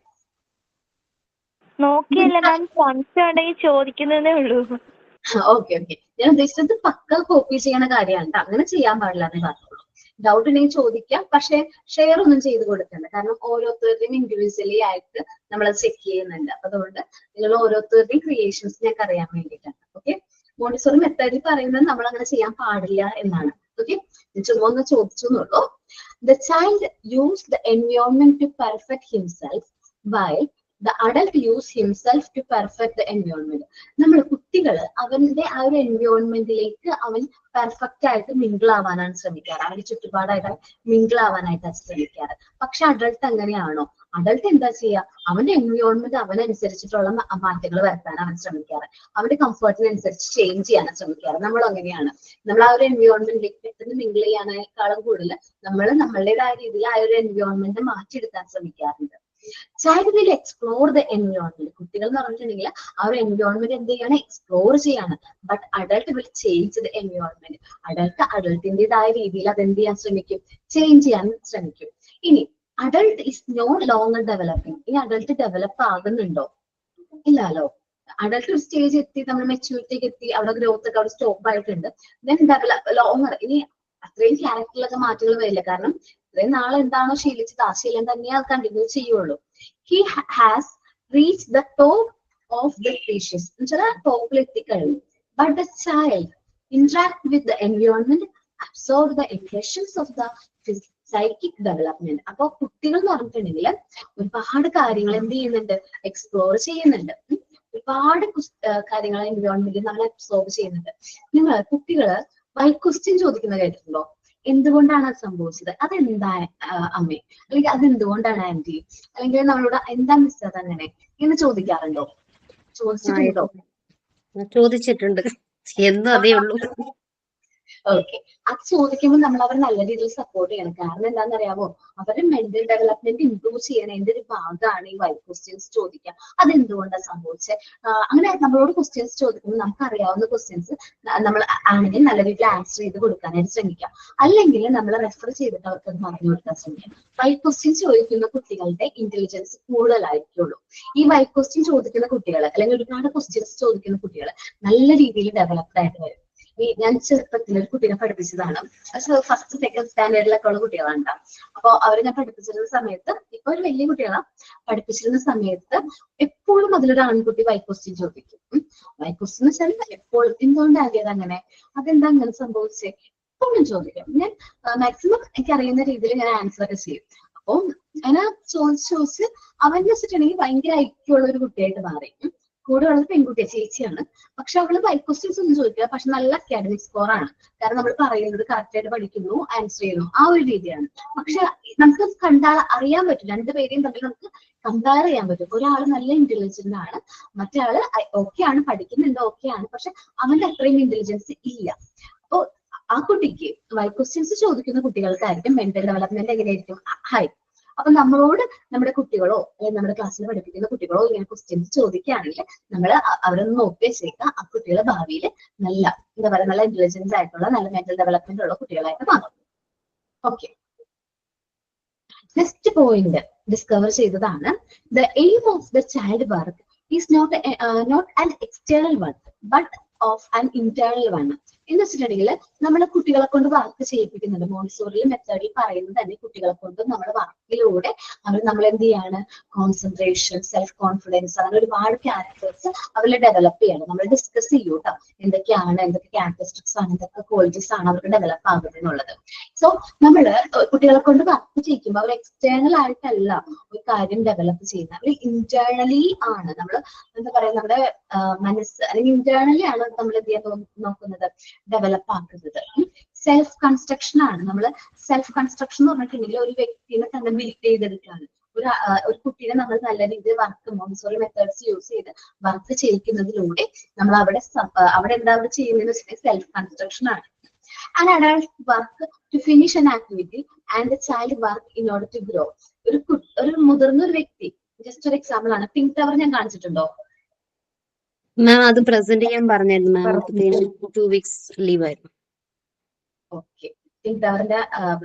നോക്കിയല്ല മാം, സംശയം ചോദിക്കുന്നതേ ഉള്ളൂ. ഓക്കെ ഓക്കെ, ഞാൻ ഉദ്ദേശിച്ചത് പക്ക കോപ്പി ചെയ്യണ കാര്യമാണ്. അങ്ങനെ ചെയ്യാൻ പാടില്ല എന്നേ പറഞ്ഞുള്ളൂ. ഡൗട്ട് ഉണ്ടെങ്കിൽ ചോദിക്കാം, പക്ഷെ ഷെയർ ഒന്നും ചെയ്ത് കൊടുക്കണ്ട. കാരണം ഓരോരുത്തരുടെയും ഇൻഡിവിജ്വലി ആയിട്ട് നമ്മൾ ചെക്ക് ചെയ്യുന്നുണ്ട്. അപ്പൊ അതുകൊണ്ട് നിങ്ങൾ ഓരോരുത്തരുടെയും ക്രിയേഷൻസ് ഞങ്ങൾക്ക് അറിയാൻ വേണ്ടിയിട്ടാണ്. ഓക്കെ, മോണ്ടിസോറി മെത്തേഡിൽ പറയുന്നത് നമ്മൾ അങ്ങനെ ചെയ്യാൻ പാടില്ല എന്നാണ്. ഓക്കെ, ചുമ്മാ ഒന്ന് ചോദിച്ചു എന്നുള്ളൂ. The child use the environment to perfect himself while the adult use himself to perfect the environment. നമ്മൾ കുട്ടികൾ അവന്റെ ആ ഒരു എൻവയോൺമെന്റിലേക്ക് അവൻ പെർഫെക്റ്റ് ആയിട്ട് മിങ്കിൾ ആവാനാണ് ശ്രമിക്കാറ്, അവന്റെ ചുറ്റുപാടായിട്ട് മിങ്കിൾ ആവാനായിട്ടാണ് ശ്രമിക്കാറ്. പക്ഷെ അഡൾട്ട് അങ്ങനെയാണോ? അഡൾട്ട് എന്താ ചെയ്യുക, അവന്റെ എൻവയോൺമെന്റ് അവനനുസരിച്ചിട്ടുള്ള മാറ്റങ്ങൾ വരുത്താൻ അവൻ ശ്രമിക്കാറ്, അവന്റെ കംഫർട്ടിനനുസരിച്ച് ചേഞ്ച് ചെയ്യാനാണ് ശ്രമിക്കാറ്. നമ്മൾ അങ്ങനെയാണ്. നമ്മൾ ആ ഒരു എൻവയോൺമെന്റിലേക്ക് പെട്ടെന്ന് മിങ്കിൾ ചെയ്യാനേക്കാളും കൂടുതൽ നമ്മൾ നമ്മളുടേതായ രീതിയിൽ ആ ഒരു എൻവയോൺമെന്റ് മാറ്റിയെടുക്കാൻ ശ്രമിക്കാറുണ്ട്. Child will explore the environment. കുട്ടികൾ എന്ന് പറഞ്ഞിട്ടുണ്ടെങ്കിൽ ആ ഒരു എൻവയോൺമെന്റ് എന്ത് ചെയ്യാണ്, എക്സ്പ്ലോർ ചെയ്യാണ്. But adult will change the environment. അഡൾട്ടിന്റേതായ രീതിയിൽ അത് എന്ത് ചെയ്യാൻ ശ്രമിക്കും, ചേഞ്ച് ചെയ്യാൻ ശ്രമിക്കും. ഇനി adult is no longer developing. ഈ അഡൾട്ട് ഡെവലപ്പ് ആകുന്നുണ്ടോ? ഇല്ലല്ലോ. അഡൾട്ട് ഒരു സ്റ്റേജ് എത്തി, നമ്മൾ മെച്യൂരിറ്റിക്ക് എത്തി, അവിടെ ഗ്രോത്ത് ഒക്കെ അവിടെ സ്റ്റോപ്പ് ആയിട്ടുണ്ട്. ദെൻ ലോങ്ങർ, ഇനി അത്രയും ക്യാരക്ടറിലൊക്കെ മാറ്റങ്ങൾ വരില്ല. കാരണം ഇത്രയും നാളെ എന്താണോ ശീലിച്ചത് ആ ശീലം തന്നെ അത് കണ്ടിന്യൂ ചെയ്യുള്ളൂ. He has reach the top of the species, എന്നുവെച്ചാൽ ടോപ്പിൽ എത്തിക്കഴിഞ്ഞു. But the child interact with the environment, absorb the impressions of the psychic development. അപ്പൊ കുട്ടികൾ എന്ന് പറഞ്ഞിട്ടുണ്ടെങ്കിൽ ഒരുപാട് കാര്യങ്ങൾ എന്ത് ചെയ്യുന്നുണ്ട്, എക്സ്പ്ലോർ ചെയ്യുന്നുണ്ട്. ഒരുപാട് കാര്യങ്ങൾ എൻവയോൺമെന്റിൽ നമ്മൾ അബ്സോർബ് ചെയ്യുന്നുണ്ട്. നിങ്ങൾ കുട്ടികള് വൈ ക്വസ്റ്റ്യൻ ചോദിക്കുന്ന കേട്ടിട്ടുണ്ടോ? എന്തുകൊണ്ടാണ് അത് സംഭവിച്ചത്, അതെന്താ അമ്മേ, അല്ലെങ്കിൽ അതെന്തുകൊണ്ടാണ് ആന്റി, അല്ലെങ്കിൽ നമ്മളോട് എന്താ മിസ് അതങ്ങനെ എന്ന് ചോദിക്കാറുണ്ടോ? ചോദിച്ചിട്ടുണ്ടോ? ചോദിച്ചിട്ടുണ്ട്, എന്നും അതേ ഉള്ളൂ. ഓക്കെ, അത് ചോദിക്കുമ്പോൾ നമ്മൾ അവർ നല്ല രീതിയിൽ സപ്പോർട്ട് ചെയ്യണം. കാരണം എന്താണെന്നറിയാമോ, അവരുടെ മെന്റൽ ഡെവലപ്മെന്റ് ഇംപ്രൂവ് ചെയ്യണതിന്റെ ഒരു ഭാഗമാണ് ഈ വൈ ക്വസ്റ്റ്യൻസ് ചോദിക്കുക. അതെന്തുകൊണ്ടാണ് സംഭവിച്ചത്, അങ്ങനെ നമ്മളോട് ക്വസ്റ്റ്യൻസ് ചോദിക്കുമ്പോൾ നമുക്ക് അറിയാവുന്ന ക്വസ്റ്റ്യൻസ് നമ്മൾ ആണെങ്കിൽ നല്ല രീതിയിൽ ആൻസർ ചെയ്ത് കൊടുക്കാനായിട്ട് ശ്രമിക്കാം. അല്ലെങ്കിൽ നമ്മൾ റെഫർ ചെയ്തിട്ട് അവർക്ക് അത് പറഞ്ഞു കൊടുക്കാൻ ശ്രമിക്കാം. വൈ ക്വസ്റ്റ്യൻസ് ചോദിക്കുന്ന കുട്ടികളുടെ ഇന്റലിജൻസ് കൂടുതലായിരിക്കുള്ളൂ. ഈ വൈ ക്വസ്റ്റ്യൻ ചോദിക്കുന്ന കുട്ടികൾ അല്ലെങ്കിൽ ഒരുപാട് ക്വസ്റ്റ്യൻസ് ചോദിക്കുന്ന കുട്ടികൾ നല്ല രീതിയിൽ ഡെവലപ്ഡ് ആയിട്ട് വരും. ഞാൻ ചെറുപ്പത്തിൽ ഒരു കുട്ടീനെ പഠിപ്പിച്ചതാണ്. ഫസ്റ്റ് സെക്കൻഡ് സ്റ്റാൻഡേർഡിലൊക്കെ ഉള്ള കുട്ടികളാണ്. അപ്പൊ അവരെ ഞാൻ പഠിപ്പിച്ചിരുന്ന സമയത്ത്, ഇപ്പൊ ഒരു വലിയ കുട്ടികളാണ്, പഠിപ്പിച്ചിരുന്ന സമയത്ത് എപ്പോഴും അതിലൊരു ആൺകുട്ടി വൈ ക്വസ്റ്റ്യൻ ചോദിക്കും. വൈ ക്വസ്റ്റ്യൻ എന്ന് വെച്ചാൽ എപ്പോഴും എന്തുകൊണ്ടാകിയത് അങ്ങനെ, അതെന്താ അങ്ങനെ സംഭവിച്ചേ, എപ്പോഴും ചോദിക്കും. ഞാൻ മാക്സിമം എനിക്ക് അറിയുന്ന രീതിയിൽ ഞാൻ ആൻസർ ഒക്കെ ചെയ്യും. അപ്പൊ അങ്ങനെ ചോദിച്ച് അവൻ വെച്ചിട്ടുണ്ടെങ്കിൽ ഭയങ്കര ഐക്യമുള്ള ഒരു കുട്ടിയായിട്ട് മാറി. കൂടെ ഉള്ളത് പെൺകുട്ടിയെ ചേച്ചിയാണ്. പക്ഷെ അവള് വൈ ക്വസ്റ്റ്യൻസ് ഒന്നും ചോദിക്കില്ല, പക്ഷെ നല്ല അക്കാഡമിക് സ്കോർ ആണ്. കാരണം നമ്മൾ പറയുന്നത് കറക്റ്റ് ആയിട്ട് പഠിക്കുന്നു, ആൻസർ ചെയ്യുന്നു, ആ ഒരു രീതിയാണ്. പക്ഷെ നമുക്ക് കണ്ടാൽ അറിയാൻ പറ്റും, രണ്ടുപേരെയും തമ്മിൽ നമുക്ക് കമ്പയർ ചെയ്യാൻ പറ്റും. ഒരാൾ നല്ല ഇന്റലിജന്റ് ആണ്, മറ്റേ ആള് ഓക്കെ ആണ്, പഠിക്കുന്നുണ്ട്, ഓക്കെ ആണ്, പക്ഷെ അവന്റെ അത്രയും ഇന്റലിജൻസ് ഇല്ല. അപ്പൊ ആ കുട്ടിക്ക് വൈ ക്വസ്റ്റ്യൻസ് ചോദിക്കുന്ന കുട്ടികൾക്കായിരിക്കും മെന്റൽ ഡെവലപ്മെന്റ് എങ്ങനെയായിരിക്കും, ഹൈ. അപ്പൊ നമ്മളോട് നമ്മുടെ കുട്ടികളോ അല്ലെങ്കിൽ നമ്മുടെ ക്ലാസ്സിൽ പഠിപ്പിക്കുന്ന കുട്ടികളോ ഇങ്ങനെ ക്വസ്റ്റ്യൻസ് ചോദിക്കുകയാണെങ്കിൽ നമ്മൾ അവരൊന്ന് നോക്കി വെച്ചേക്കുക. ആ കുട്ടികളെ ഭാവിയിൽ നല്ല എന്താ പറയുക, നല്ല ഇന്റലിജൻസ് ആയിട്ടുള്ള നല്ല മെന്റൽ ഡെവലപ്മെന്റ് ഉള്ള കുട്ടികളായിട്ട് മാറും. ഓക്കെ, നെക്സ്റ്റ് പോയിന്റ് ഡിസ്കവർ ചെയ്തതാണ്. The aim of the child work is not an external work but of an internal one. എന്ന് വെച്ചിട്ടുണ്ടെങ്കിൽ നമ്മൾ കുട്ടികളെ കൊണ്ട് വർക്ക് ചെയ്യിപ്പിക്കുന്നുണ്ട്. മോണ്ടിസോറി മെത്തേഡിൽ പറയുന്നത് തന്നെ കുട്ടികളെ കൊണ്ട് നമ്മുടെ വർക്കിലൂടെ നമ്മൾ എന്ത് ചെയ്യാണ്, കോൺസെൻട്രേഷൻ, സെൽഫ് കോൺഫിഡൻസ്, അങ്ങനെ ഒരുപാട് ക്യാരക്ടേഴ്സ് അവരിൽ ഡെവലപ്പ് ചെയ്യണം. നമ്മൾ ഡിസ്കസ് ചെയ്യൂ കേട്ടോ, എന്തൊക്കെ ക്യാരക്ടറിസ്റ്റിക്സ് ആണ്, എന്തൊക്കെ ക്വാളിറ്റീസ് ആണ് അവർക്ക് ഡെവലപ്പ് ആകുന്നത് എന്നുള്ളത്. സോ നമ്മള് കുട്ടികളെ കൊണ്ട് വർക്ക് ചെയ്യിക്കുമ്പോൾ അവർ എക്സ്റ്റേണൽ ആയിട്ടല്ല ഒരു കാര്യം ഡെവലപ്പ് ചെയ്യുന്നത്, അവർ ഇന്റേണലി ആണ്. നമ്മൾ എന്താ പറയാ, നമ്മുടെ മനസ്സ് അല്ലെങ്കിൽ ഇന്റേണലി ആണ് നമ്മൾ എന്ത് ചെയ്യാൻ നോക്കുന്നത്, ഡെവലപ്പ് ആക്കുന്നത്. സെൽഫ് കൺസ്ട്രക്ഷൻ ആണ്. നമ്മൾ സെൽഫ് കൺസ്ട്രക്ഷൻ എന്ന് പറഞ്ഞിട്ടുണ്ടെങ്കിൽ ഒരു വ്യക്തിനെ തന്നെ ബിൽഡ് ചെയ്തെടുക്കുകയാണ്. ഒരു കുട്ടീനെ നമ്മൾ നല്ല രീതിയിൽ മോണ്ടിസോറി മെത്തേഡ്സ് യൂസ് ചെയ്ത് വർക്ക് ചെയ്യിക്കുന്നതിലൂടെ നമ്മൾ അവിടെ എന്താ ചെയ്യുന്നതെന്ന് വെച്ചിട്ടുണ്ടെങ്കിൽ സെൽഫ് കൺസ്ട്രക്ഷൻ ആണ്. An adult work to finish an activity and the child work in order to grow. ഒരു മുതിർന്ന ഒരു വ്യക്തി, ജസ്റ്റ് ഒരു എക്സാമ്പിൾ ആണ്, പിങ്ക് ടവർ ഞാൻ കാണിച്ചിട്ടുണ്ടോ മാം? അത് പ്രസന്റ് ചെയ്യാൻ പറഞ്ഞായിരുന്നു മാം, 2 weeks ലീവ് ആയിരുന്നു. ഓക്കെ, പിങ്ക് ടവറിന്റെ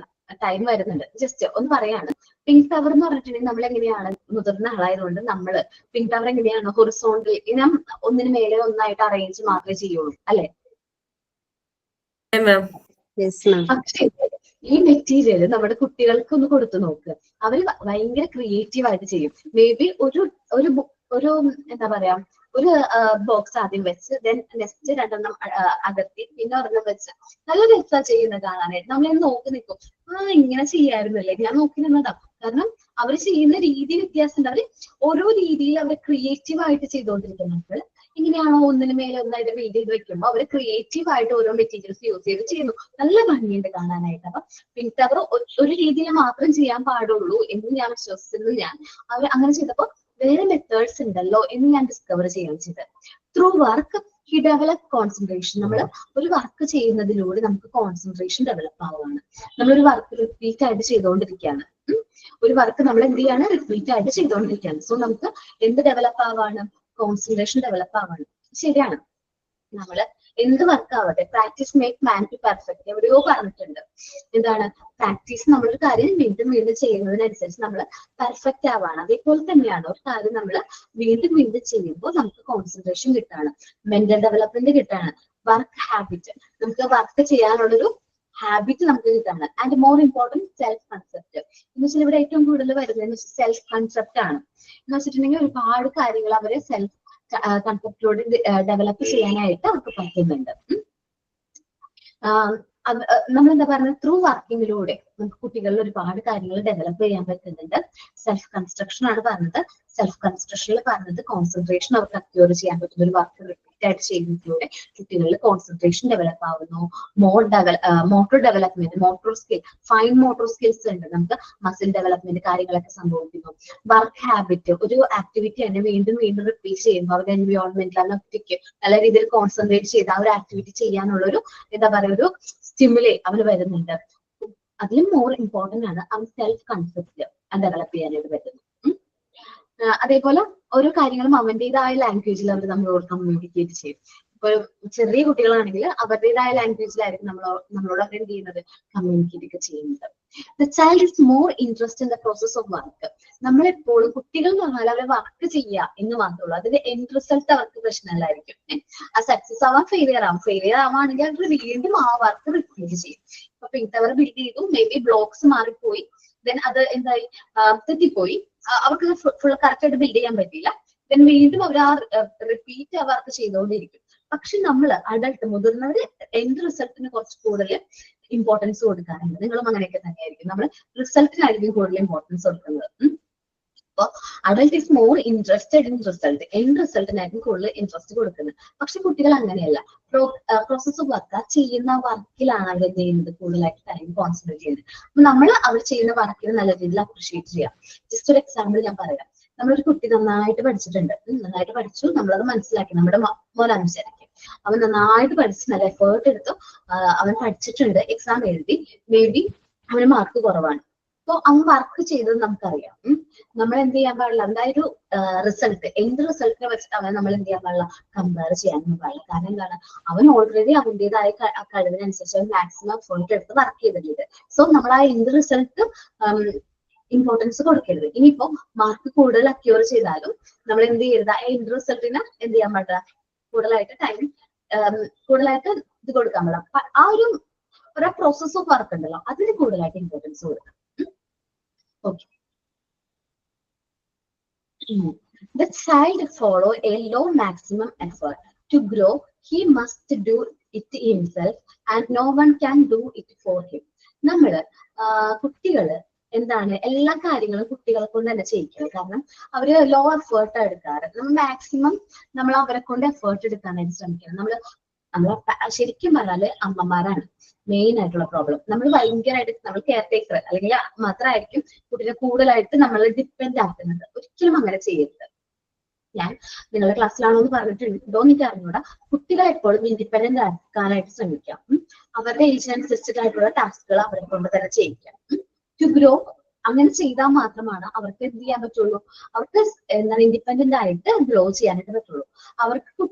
ടൈം വരുന്നുണ്ട്. ജസ്റ്റ് ഒന്ന് പറയാണ്, പിങ്ക് ടവർ എന്ന് പറഞ്ഞിട്ടുണ്ടെങ്കിൽ നമ്മൾ എങ്ങനെയാണ്, മുതിർന്ന ആളായതുകൊണ്ട് നമ്മൾ പിങ്ക് ടവർ എങ്ങനെയാണ് ഹൊറിസോണ്ടൽ ഒന്നിന് മേലെ ഒന്നായിട്ട് അറേഞ്ച് മാത്രമേ ചെയ്യുള്ളൂ, അല്ലെ? പക്ഷേ ഈ മെറ്റീരിയൽ നമ്മുടെ കുട്ടികൾക്ക് ഒന്ന് കൊടുത്തു നോക്ക്, അവര് ഭയങ്കര ക്രിയേറ്റീവ് ആയിട്ട് ചെയ്യും. മേ ബി ഒരു എന്താ പറയാ, ഒരു ബോക്സ് ആദ്യം വെച്ച് ദെൻ നെക്സ്റ്റ് 2 അകത്തി പിന്നെ ഒരെണ്ണം വെച്ച് നല്ല രസമാണ് ചെയ്യുന്നത് കാണാനായിട്ട്. നമ്മൾ നോക്കി നിൽക്കും, ഇങ്ങനെ ചെയ്യാറുന്നല്ലേ, ഞാൻ നോക്കി നിന്നതാ. കാരണം അവർ ചെയ്യുന്ന രീതി വ്യത്യാസമുണ്ട്. അവര് ഓരോ രീതിയിൽ അവർ ക്രിയേറ്റീവ് ആയിട്ട് ചെയ്തുകൊണ്ടിരിക്കുന്നുണ്ട്. ഇങ്ങനെയാണോ ഒന്നിന് മേലെ ഒന്നായിട്ട് ബിൽഡ് ചെയ്ത് വെക്കുമ്പോൾ അവർ ക്രിയേറ്റീവ് ആയിട്ട് ഓരോ മെറ്റീരിയൽസ് യൂസ് ചെയ്ത് ചെയ്യുന്നു. നല്ല ഭംഗിയുണ്ട് കാണാനായിട്ട്. അപ്പൊ പിങ്ക് ടവർ ഒരു രീതിയിൽ മാത്രം ചെയ്യാൻ പാടുള്ളൂ എന്ന് ഞാൻ വിശ്വസിച്ചിരുന്നു. അവർ അങ്ങനെ ചെയ്തപ്പോൾ വേറെ മെത്തേഡ്സ് ഉണ്ടല്ലോ എന്ന് ഞാൻ ഡിസ്കവർ ചെയ്യാൻ ചെയ്തത്. Through work he develop concentration. നമ്മൾ ഒരു വർക്ക് ചെയ്യുന്നതിലൂടെ നമുക്ക് കോൺസെൻട്രേഷൻ ഡെവലപ്പ് ആവുകയാണ്. നമ്മളൊരു വർക്ക് റിപ്പീറ്റ് ആയിട്ട് ചെയ്തുകൊണ്ടിരിക്കുകയാണ്. ഒരു വർക്ക് നമ്മൾ എന്ത് ചെയ്യാണ്, റിപ്പീറ്റ് ആയിട്ട് ചെയ്തുകൊണ്ടിരിക്കുകയാണ്. സോ നമുക്ക് എന്ത് ഡെവലപ്പ് ആവാണ്, കോൺസെൻട്രേഷൻ ഡെവലപ്പ് ആവാണ്. ശരിയാണ്, നമ്മള് എന്ത് വർക്ക് ആവട്ടെ, practice make man to perfect എവിടെയോ പറഞ്ഞിട്ടുണ്ട്. എന്താണ് പ്രാക്ടീസ്? നമ്മളൊരു കാര്യം വീണ്ടും വീണ്ടും ചെയ്യുന്നതിനനുസരിച്ച് നമ്മൾ പെർഫെക്റ്റ് ആവാണ്. അതേപോലെ തന്നെയാണ് ഒരു കാര്യം നമ്മൾ വീണ്ടും വീണ്ടും ചെയ്യുമ്പോൾ നമുക്ക് കോൺസെൻട്രേഷൻ കിട്ടാണ്, മെന്റൽ ഡെവലപ്മെന്റ് കിട്ടാണ്, വർക്ക് ഹാബിറ്റ്, നമുക്ക് വർക്ക് ചെയ്യാനുള്ളൊരു ഹാബിറ്റ് നമുക്ക് കിട്ടാണ്. And more important self concept എന്ന് വെച്ചാൽ ഇവിടെ ഏറ്റവും കൂടുതൽ വരുന്നത് സെൽഫ് കൺസെപ്റ്റ് ആണ്. എന്ന് വെച്ചിട്ടുണ്ടെങ്കിൽ ഒരുപാട് കാര്യങ്ങൾ അവരെ സെൽഫ് കൺസെപ്റ്റിലൂടെ ഡെവലപ്പ് ചെയ്യാനായിട്ട് അവർക്ക് പറ്റുന്നുണ്ട്. നമ്മളെന്താ പറയുന്നത്, ത്രൂ വർക്കിങ്ങിലൂടെ നമുക്ക് കുട്ടികളിൽ ഒരുപാട് കാര്യങ്ങൾ ഡെവലപ്പ് ചെയ്യാൻ പറ്റുന്നുണ്ട്. സെൽഫ് കൺസ്ട്രക്ഷൻ ആണ് പറഞ്ഞത്. സെൽഫ് കൺസ്ട്രക്ഷനിൽ പറഞ്ഞത് കോൺസെൻട്രേഷൻ അവർക്ക് അക്യൂർ ചെയ്യാൻ പറ്റുന്ന ഒരു വർക്ക് റിപ്പീറ്റ് ആയിട്ട് ചെയ്യുന്നതിലൂടെ കുട്ടികളിൽ കോൺസെൻട്രേഷൻ ഡെവലപ്പ് ആവുന്നു. Motor development, motor skill, fine motor skills ഉണ്ട്, നമുക്ക് മസിൽ ഡെവലപ്മെന്റ് കാര്യങ്ങളൊക്കെ സംഭവിക്കുന്നു. വർക്ക് ഹാബിറ്റ്, ഒരു ആക്ടിവിറ്റി തന്നെ വീണ്ടും വീണ്ടും റിപ്പീറ്റ് ചെയ്യുമ്പോൾ അവരുടെ എൻവയോൺമെന്റിൽ ഒറ്റയ്ക്ക് നല്ല രീതിയിൽ കോൺസെൻട്രേറ്റ് ചെയ്ത് ആ ഒരു ആക്ടിവിറ്റി ചെയ്യാനുള്ള ഒരു എന്താ പറയുക, ഒരു സ്റ്റിമുലേ അവന് വരുന്നുണ്ട്. അതിലും മോർ ഇമ്പോർട്ടന്റ് ആണ് അവൻ സെൽഫ് കൺസെപ്റ്റ് ഡെവലപ്പ് ചെയ്യാനായിട്ട് പറ്റുന്നു. അതേപോലെ ഓരോ കാര്യങ്ങളും അവന്റേതായ ലാംഗ്വേജിൽ അവർ നമ്മളോട് കമ്മ്യൂണിക്കേറ്റ് ചെയ്യും. ഇപ്പൊ ചെറിയ കുട്ടികളാണെങ്കിൽ അവരുടേതായ ലാംഗ്വേജിലായിരിക്കും നമ്മളോട് അവർ എന്ത് ചെയ്യുന്നത്, കമ്മ്യൂണിക്കേറ്റ് ഒക്കെ ചെയ്യുന്നത്. The child is more interest in the process of work. നമ്മളെപ്പോഴും കുട്ടികൾ എന്ന് പറഞ്ഞാൽ അവരെ വർക്ക് ചെയ്യുക എന്ന് മാത്രമേ, അതിന്റെ എൻഡ് റിസൾട്ട് അവർക്ക് പ്രശ്നമല്ലായിരിക്കും. ആ സക്സസ് ആവാൻ ഫെയിലിയർ ആവുകയാണെങ്കിൽ അവർ വീണ്ടും ആ വർക്ക് റിപ്പീറ്റ് ചെയ്യും. ഇപ്പൊ പിങ്ക് ടവർ ബിൽഡ് ചെയ്തു, മേ ബി ബ്ലോക്സ് മാറിപ്പോയി, ദെൻ അത് എന്തായി, തെറ്റിപ്പോയി, അവർക്ക് ഫുൾ കറക്റ്റ് ആയിട്ട് ബിൽഡ് ചെയ്യാൻ പറ്റിയില്ല. ദെൻ വീണ്ടും അവർ ആ റിപ്പീറ്റ് ആ വർക്ക് ചെയ്തുകൊണ്ടിരിക്കും. പക്ഷെ നമ്മൾ അഡൾട്ട് മുതിർന്നവര് എൻഡ് റിസൾട്ടിന് കുറച്ച് കൂടുതൽ ഇമ്പോർട്ടൻസ് കൊടുക്കാറുണ്ട്. നിങ്ങളും അങ്ങനെയൊക്കെ തന്നെയായിരിക്കും. നമ്മൾ റിസൾട്ടിനായിരിക്കും കൂടുതൽ ഇമ്പോർട്ടൻസ് കൊടുക്കുന്നത്. അപ്പോൾ adult is more interested in result, end റിസൾട്ടിനായിരിക്കും കൂടുതൽ ഇൻട്രസ്റ്റ് കൊടുക്കുന്നത്. പക്ഷെ കുട്ടികൾ അങ്ങനെയല്ല. പ്രോസസ് ഓഫ് വർക്ക്, ആ ചെയ്യുന്ന വർക്കിലാണ് അവർ എന്ത് ചെയ്യുന്നത്, കൂടുതലായിട്ട് ടൈം കോൺസെൻട്രേറ്റ് ചെയ്യുന്നത്. അപ്പൊ നമ്മൾ അവർ ചെയ്യുന്ന വർക്കിന് നല്ല രീതിയിൽ അപ്രീഷിയേറ്റ് ചെയ്യാം. ജസ്റ്റ് ഒരു എക്സാമ്പിൾ ഞാൻ പറയാം. നമ്മളൊരു കുട്ടി നന്നായിട്ട് പഠിച്ചിട്ടുണ്ട്, നന്നായിട്ട് പഠിച്ചു, നമ്മളത് മനസ്സിലാക്കി, നമ്മുടെ മോനനുസരിക്കും. അവൻ നന്നായിട്ട് പഠിച്ച് നല്ല എഫേർട്ട് എടുത്തു, അവൻ പഠിച്ചിട്ടുണ്ട്, എക്സാം എഴുതി, മേ ബി അവന് മാർക്ക് കുറവാണ്. അപ്പൊ അവൻ വർക്ക് ചെയ്തത് നമുക്കറിയാം. നമ്മൾ എന്ത് ചെയ്യാൻ പാടില്ല, എന്തായാലും റിസൾട്ട്, എൻഡ് റിസൾട്ടിനെ വെച്ചിട്ട് അവനെ നമ്മൾ എന്ത് ചെയ്യാൻ പാടില്ല, കമ്പയർ ചെയ്യാനൊന്നും പാടില്ല. കാരണം എന്താണ്, അവൻ ഓൾറെഡി അവന്റേതായ കഴിവിനനുസരിച്ച് അവൻ മാക്സിമം എഫേർട്ട് എടുത്ത് വർക്ക് ചെയ്തിട്ടുണ്ട്. സോ നമ്മൾ ആ എൻഡ് റിസൾട്ട് ഇമ്പോർട്ടൻസ് കൊടുക്കരുത്. ഇനിയിപ്പോ മാർക്ക് കൂടുതൽ അക്യൂർ ചെയ്താലും നമ്മൾ എന്ത് ചെയ്യരുത്, ആ എൻഡ് റിസൾട്ടിന് എന്ത് ചെയ്യാൻ പാടില്ല, കൂടുതലായിട്ട് ടൈം കൂടുതലായിട്ട് ഇത് കൊടുക്കാൻ പാടില്ല. ആ ഒരു പ്രോസസ് ഓഫ് വർക്ക് ഉണ്ടല്ലോ അതിന് കൂടുതലായിട്ട് ഇമ്പോർട്ടൻസ് കൊടുക്കണം. Okay. The child follow a low maximum effort to grow. He must do it himself and no one can do it for him. നമ്മള് കുട്ടികള് എന്താണ് എല്ലാ കാര്യങ്ങളും കുട്ടികളെ കൊണ്ട് തന്നെ ചെയ്യിക്കണം. കാരണം അവര് ലോ എഫേർട്ട് എടുക്കാറ്. നമ്മൾ മാക്സിമം നമ്മൾ അവരെ കൊണ്ട് എഫേർട്ട് എടുക്കാനായിട്ട് ശ്രമിക്കണം. നമ്മളെ ശരിക്കും പറഞ്ഞാല് അമ്മമാരാണ് മെയിൻ ആയിട്ടുള്ള പ്രോബ്ലം. നമ്മൾ ഭയങ്കരമായിട്ട് നമ്മൾ കെയർ ടേക്കർ അല്ലെങ്കിൽ മാത്രമായിരിക്കും കുട്ടിനെ കൂടുതലായിട്ട് നമ്മൾ ഡിപ്പെൻഡ് ആക്കുന്നത്. ഒരിക്കലും അങ്ങനെ ചെയ്യരുത്. ഞാൻ നിങ്ങളുടെ ക്ലാസ്സിലാണോ എന്ന് പറഞ്ഞിട്ടുണ്ടോ എനിക്ക് അറിഞ്ഞൂടാ. കുട്ടികളെ എപ്പോഴും ഇൻഡിപെൻഡന്റ് ആക്കാനായിട്ട് ശ്രമിക്കാം. അവരുടെ ഏജിനനുസരിച്ചിട്ടായിട്ടുള്ള ടാസ്കുകൾ അവരെ കൊണ്ട് തന്നെ ചെയ്യിക്കാം. ടു ഗ്രോ അങ്ങനെ ചെയ്താൽ മാത്രമാണ് അവർക്ക് എന്ത് ചെയ്യാൻ പറ്റുള്ളൂ, അവർക്ക് എന്താണ് ഇൻഡിപെൻഡന്റ് ആയിട്ട് ഗ്രോ ചെയ്യാനായിട്ട് പറ്റുള്ളൂ. അവർക്ക്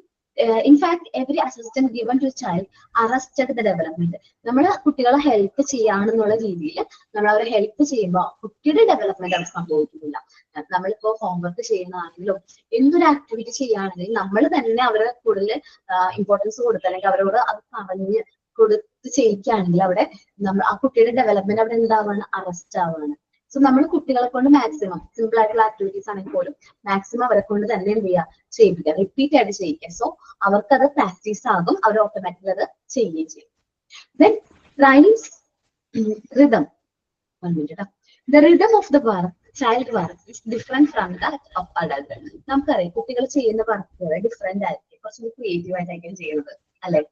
in fact every assistant given to child arrested the development. നമ്മൾ കുട്ടികളെ ഹെൽപ്പ് ചെയ്യാണെന്നുള്ള രീതിയിൽ നമ്മൾ അവരെ ഹെൽപ്പ് ചെയ്യുമ്പോൾ കുട്ടിയുടെ ഡെവലപ്മെന്റ് അവർ സംഭവിക്കുന്നില്ല. നമ്മളിപ്പോ ഹോംവർക്ക് ചെയ്യുന്നതാണെങ്കിലും എന്തൊരു ആക്ടിവിറ്റി ചെയ്യുകയാണെങ്കിലും നമ്മൾ തന്നെ അവരെ കൂടുതൽ ഇമ്പോർട്ടൻസ് കൊടുത്തല്ലെങ്കിൽ അവരോട് അത് പറഞ്ഞ് കൊടുത്ത് ചെയ്യിക്കുകയാണെങ്കിൽ അവിടെ നമ്മൾ ആ കുട്ടിയുടെ ഡെവലപ്മെന്റ് അവിടെ എന്താവാണ്, അറസ്റ്റ് ആവുകയാണ്. സോ നമ്മൾ കുട്ടികളെ കൊണ്ട് മാക്സിമം സിമ്പിൾ ആയിട്ടുള്ള ആക്ടിവിറ്റീസ് ആണെങ്കിൽ പോലും മാക്സിമം അവരെ കൊണ്ട് തന്നെ എന്ത് ചെയ്യുക, ചെയ്യിപ്പിക്കുക, റിപ്പീറ്റ് ആയിട്ട് ചെയ്യിക്കുക. സോ അവർക്കത് പ്രാക്ടീസ് ആകും, അവർ ഓട്ടോമാറ്റിക്കലി അത് ചെയ്യുകയും ചെയ്യും. Then rhymes rhythm. 1 minute. The rhythm of the work, child work is different from that of adult. നമുക്കറിയാം കുട്ടികൾ ചെയ്യുന്ന വർക്കുകൾ ഡിഫറെന്റ് ആയിരിക്കും, കുറച്ചുകൂടി ക്രിയേറ്റീവ് ആയിട്ടായിരിക്കും ചെയ്യുന്നത് അല്ലെ.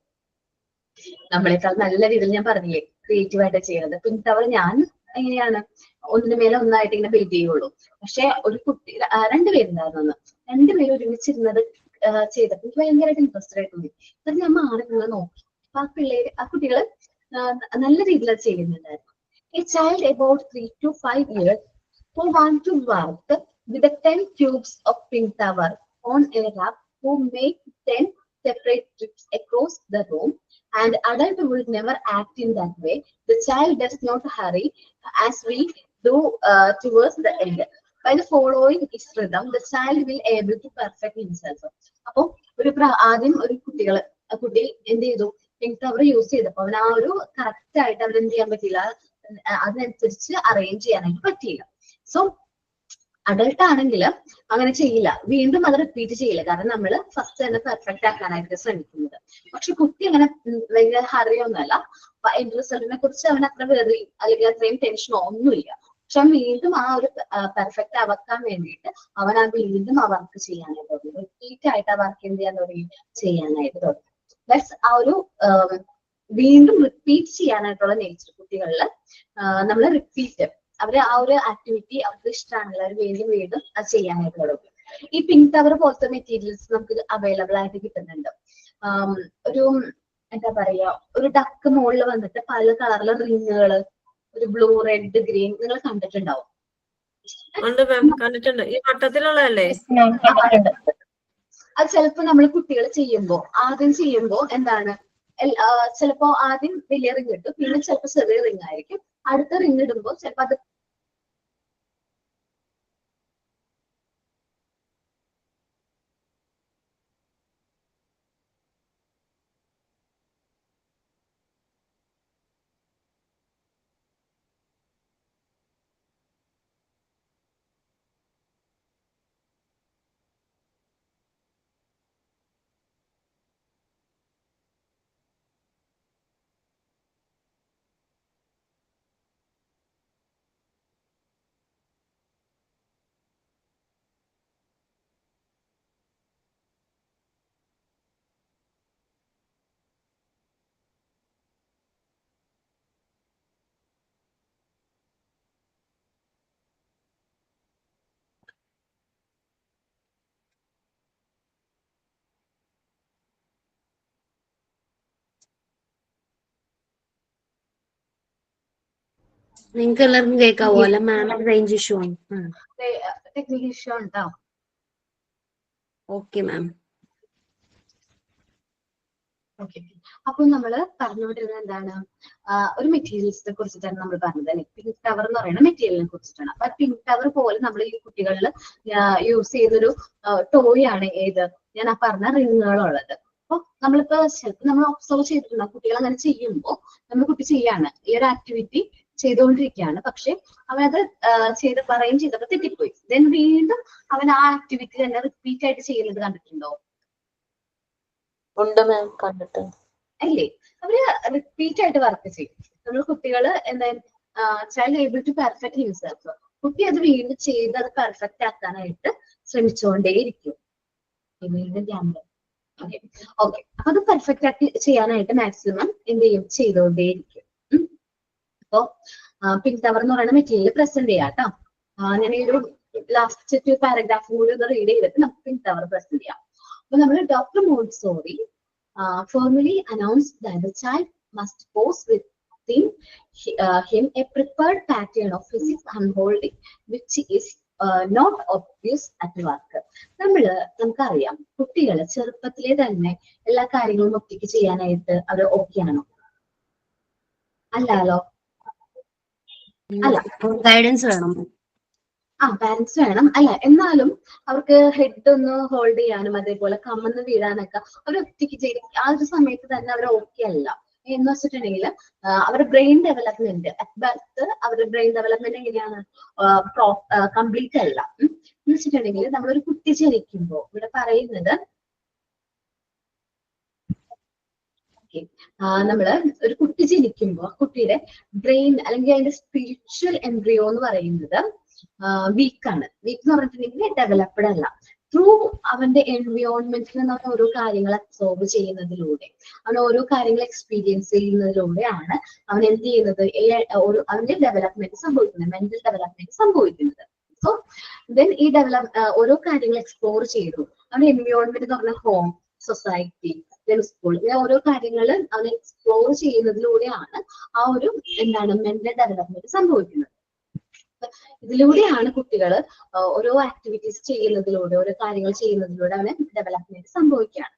നമ്മളെക്കാൾ നല്ല രീതിയിൽ ഞാൻ പറഞ്ഞില്ലേ ക്രിയേറ്റീവ് ആയിട്ട് ചെയ്യുന്നത്. പിന്നെ അവർ ഞാൻ എങ്ങനെയാണ് ഒന്നിനു മേലെ ഒന്നായിട്ട് ഇങ്ങനെ ബിൽഡ് ചെയ്യുള്ളൂ. പക്ഷെ ഒരു കുട്ടി രണ്ടുപേരുണ്ടായിരുന്നു, രണ്ടുപേരും ഒരുമിച്ചിരുന്നത് ചെയ്തപ്പോൾ എനിക്ക് ഭയങ്കരമായിട്ട് ഇൻട്രസ്റ്റഡ് ആയിട്ട് തോന്നി. അത് ഞാൻ മാറി നിങ്ങൾ നോക്കി ആ കുട്ടികൾ നല്ല രീതിയിൽ അത് ചെയ്യുന്നുണ്ടായിരുന്നു. A child about 3 to 5 years who want to work with the 10 cubes of pink tower on a rack, who make 10 separate trips across the room, and adult will never act in that way. The child does not hurry as we do towards the end. By the following is rhythm, the child will able to perfect himself. അപ്പൊ ആദ്യം ഒരു കുട്ടി എന്ത് ചെയ്തു, pink tower use ചെയ്തപ്പോ അവൻ ആ ഒരു കറക്റ്റ് ആയിട്ട് അവൻ എന്ത് ചെയ്യാൻ പറ്റില്ല, അതിനനുസരിച്ച് അറേഞ്ച് ചെയ്യാനായിട്ട് പറ്റിയില്ല. സോ അഡൾട്ട് ആണെങ്കിൽ അങ്ങനെ ചെയ്യില്ല, വീണ്ടും അത് റിപ്പീറ്റ് ചെയ്യില്ല. കാരണം നമ്മൾ ഫസ്റ്റ് തന്നെ പെർഫെക്റ്റ് ആക്കാനായിട്ട് ശ്രമിക്കുന്നത്. പക്ഷെ കുട്ടി അങ്ങനെ ഭയങ്കര ഹറിയൊന്നുമല്ല. എന്റെ റിസൾട്ടിനെ കുറിച്ച് അവൻ അത്ര വെറി അല്ലെങ്കിൽ അത്രയും ടെൻഷനോ ഒന്നുമില്ല. പക്ഷെ അവൻ വീണ്ടും ആ ഒരു പെർഫെക്റ്റ് ആക്കാൻ വേണ്ടിയിട്ട് അവൻ ആ വീണ്ടും ആ വർക്ക് ചെയ്യാനായിട്ട് തുടങ്ങി, റിപ്പീറ്റ് ആയിട്ട് ആ വർക്ക് എന്ത് ചെയ്യാൻ തുടങ്ങി, ചെയ്യാനായിട്ട് തുടങ്ങി. പ്ലസ് ആ ഒരു വീണ്ടും റിപ്പീറ്റ് ചെയ്യാനായിട്ടുള്ള നേച്ചർ കുട്ടികളിൽ നമ്മൾ റിപ്പീറ്റ് അവര് ആ ഒരു ആക്ടിവിറ്റി അവർക്ക് ഇഷ്ടമാണെങ്കിൽ അവർ വീണ്ടും വീണ്ടും അത് ചെയ്യാനായിട്ട് തുടങ്ങും. ഈ പിങ്ക് ടവർ പോലത്തെ മെറ്റീരിയൽസ് നമുക്ക് അവൈലബിൾ ആയിട്ട് കിട്ടുന്നുണ്ട്. ഒരു എന്താ പറയാ, ഒരു ഡക്ക് മുകളിൽ വന്നിട്ട് പല കളറിലെ റിങ്ങുകൾ, ഒരു ബ്ലൂ, റെഡ്, ഗ്രീൻ നിങ്ങൾ കണ്ടിട്ടുണ്ടാവും. കണ്ടിട്ടുണ്ട്. ഈ വട്ടത്തിലുള്ളതല്ലേ? അത് ചിലപ്പോ നമ്മൾ കുട്ടികൾ ആദ്യം ചെയ്യുമ്പോ എന്താണ്, ചിലപ്പോ ആദ്യം വലിയ റിങ് ഇട്ടു, പിന്നെ ചിലപ്പോ ചെറിയ റിങ് ആയിരിക്കും. അടുത്ത റിങ് ഇടുമ്പോ ചിലപ്പോ അത് നിങ്ങൾക്ക് എല്ലാവർക്കും കേൾക്കാവോ? അല്ല മാം റേഞ്ച് ഇഷ്യൂ ആണ്. ടെക്നിക്കൽ ഇഷ്യൂ ഉണ്ടോ? Okay ma'am. ഓക്കെ. അപ്പൊ നമ്മള് പറഞ്ഞുകൊണ്ടിരുന്നത് എന്താണ്, ഒരു മെറ്റീരിയൽസിനെ കുറിച്ചിട്ടാണ് നമ്മൾ പറഞ്ഞത് അല്ലെ. പിങ്ക് ടവർ എന്ന് പറയുന്ന മെറ്റീരിയലിനെ കുറിച്ചിട്ടാണ്. അപ്പൊ പിങ്ക് ടവർ പോലെ നമ്മൾ ഈ കുട്ടികളിൽ യൂസ് ചെയ്യുന്നൊരു ടോയ് ആണ് ഏത്, ഞാൻ ആ പറഞ്ഞ റിങ്ങുകളുള്ളത്. അപ്പൊ നമ്മളിപ്പോ ചിലപ്പോൾ നമ്മൾ ഒബ്സർവ് ചെയ്തിട്ടുണ്ടാകും കുട്ടികൾ അങ്ങനെ ചെയ്യുമ്പോൾ നമ്മൾ കുട്ടി ചെയ്യാണ് ഈ ഒരു ആക്ടിവിറ്റി ചെയ്തുകൊണ്ടിരിക്കുകയാണ്, പക്ഷെ അവനത് പറയുകയും ചെയ്തപ്പോൾ തെറ്റിപ്പോയി. ദെൻ വീണ്ടും അവൻ ആ ആക്ടിവിറ്റി തന്നെ റിപ്പീറ്റ് ആയിട്ട് ചെയ്യുന്നത് കണ്ടിട്ടുണ്ടോ? ഉണ്ട് മാം, കണ്ടിട്ടുണ്ട്. അല്ലേ? അവര് റിപ്പീറ്റ് ആയിട്ട് വർക്ക് ചെയ്യും. നമ്മൾ കുട്ടികള് child able to perfect himself, കുട്ടി അത് വീണ്ടും ചെയ്ത് അത് പെർഫെക്റ്റ് ആക്കാനായിട്ട് ശ്രമിച്ചുകൊണ്ടേയിരിക്കും. വീണ്ടും ക്യാമറ ഓക്കെ. അപ്പൊ അത് പെർഫെക്റ്റ് ആക്കി ചെയ്യാനായിട്ട് മാക്സിമം എന്ത് ചെയ്യും, ചെയ്തുകൊണ്ടേയിരിക്കും. അപ്പൊ പിങ്ക് ടവർ എന്ന് പറയുന്ന മെറ്റീരിയൽ പ്രസന്റ് ചെയ്യാം കേട്ടോ. ഞാൻ ഈ ഒരു ലാസ്റ്റ് പാരഗ്രാഫ് കൂടി ഒന്ന് റീഡ് ചെയ്തിട്ട് നമുക്ക് പിങ്ക് ടവർ പ്രസന്റ് ചെയ്യാം. അപ്പൊ നമ്മൾ doctor Montessori formally announced that the child must pose within him a prepared pattern of physics unfolding, which is not obvious at work. നമുക്കറിയാം കുട്ടികൾ ചെറുപ്പത്തിലെ തന്നെ എല്ലാ കാര്യങ്ങളും ഒറ്റയ്ക്ക് ചെയ്യാനായിട്ട് അവർ ഓക്കെ ആണോ? അല്ലല്ലോ, അല്ല, ഗൈഡൻസ് വേണം. പാരന്റ്സ് വേണം. അല്ല, എന്നാലും അവർക്ക് ഹെഡ് ഒന്ന് ഹോൾഡ് ചെയ്യാനും അതേപോലെ കമ്മന്ന് വീഴാനൊക്കെ അവർ ഒറ്റയ്ക്ക് ചെയ്ത് ആ ഒരു സമയത്ത് തന്നെ അവർ ഓക്കെ അല്ല. എന്ന് വെച്ചിട്ടുണ്ടെങ്കിൽ അവരുടെ ബ്രെയിൻ ഡെവലപ്മെന്റ് അറ്റ് ബർത്ത് അവരുടെ ബ്രെയിൻ ഡെവലപ്മെന്റ് എങ്ങനെയാണ്, കംപ്ലീറ്റ് അല്ല. എന്ന് വെച്ചിട്ടുണ്ടെങ്കിൽ നമ്മളൊരു കുട്ടി ജനിക്കുമ്പോൾ ഇവിടെ പറയുന്നത് നമ്മള് ഒരു കുട്ടി ജനിക്കുമ്പോൾ കുട്ടിയുടെ ബ്രെയിൻ അല്ലെങ്കിൽ അതിന്റെ സ്പിരിച്വൽ എംബ്രിയോ എന്ന് പറയുന്നത് വീക്കാണ്. വീക്ക് എന്ന് പറഞ്ഞിട്ടുണ്ടെങ്കിൽ ഡെവലപ്ഡ് അല്ല. ത്രൂ അവന്റെ എൻവയോൺമെന്റിൽ നിന്ന് അവൻ ഓരോ കാര്യങ്ങൾ അബ്സോർബ് ചെയ്യുന്നതിലൂടെ, അവൻ ഓരോ കാര്യങ്ങൾ എക്സ്പീരിയൻസ് ചെയ്യുന്നതിലൂടെയാണ് അവൻ എന്ത് ചെയ്യുന്നത്, അവന്റെ ഡെവലപ്മെന്റ് സംഭവിക്കുന്നത്, മെന്റൽ ഡെവലപ്മെന്റ് സംഭവിക്കുന്നത്. സോ ദെൻ ഈ ഓരോ കാര്യങ്ങൾ എക്സ്പ്ലോർ ചെയ്തു അവന്റെ എൻവയോൺമെന്റ് എന്ന് പറഞ്ഞ ഹോം, സൊസൈറ്റി, സ്കൂൾ, ഇങ്ങനെ ഓരോ കാര്യങ്ങൾ അവൻ എക്സ്പ്ലോർ ചെയ്യുന്നതിലൂടെയാണ് ആ ഒരു മെന്റൽ ഡെവലപ്മെന്റ് സംഭവിക്കുന്നത്. ഇതിലൂടെയാണ് കുട്ടികൾ ഓരോ ആക്ടിവിറ്റീസ് ചെയ്യുന്നതിലൂടെ, ഓരോ കാര്യങ്ങൾ ചെയ്യുന്നതിലൂടെ അവന് ഡെവലപ്മെന്റ് സംഭവിക്കുകയാണ്.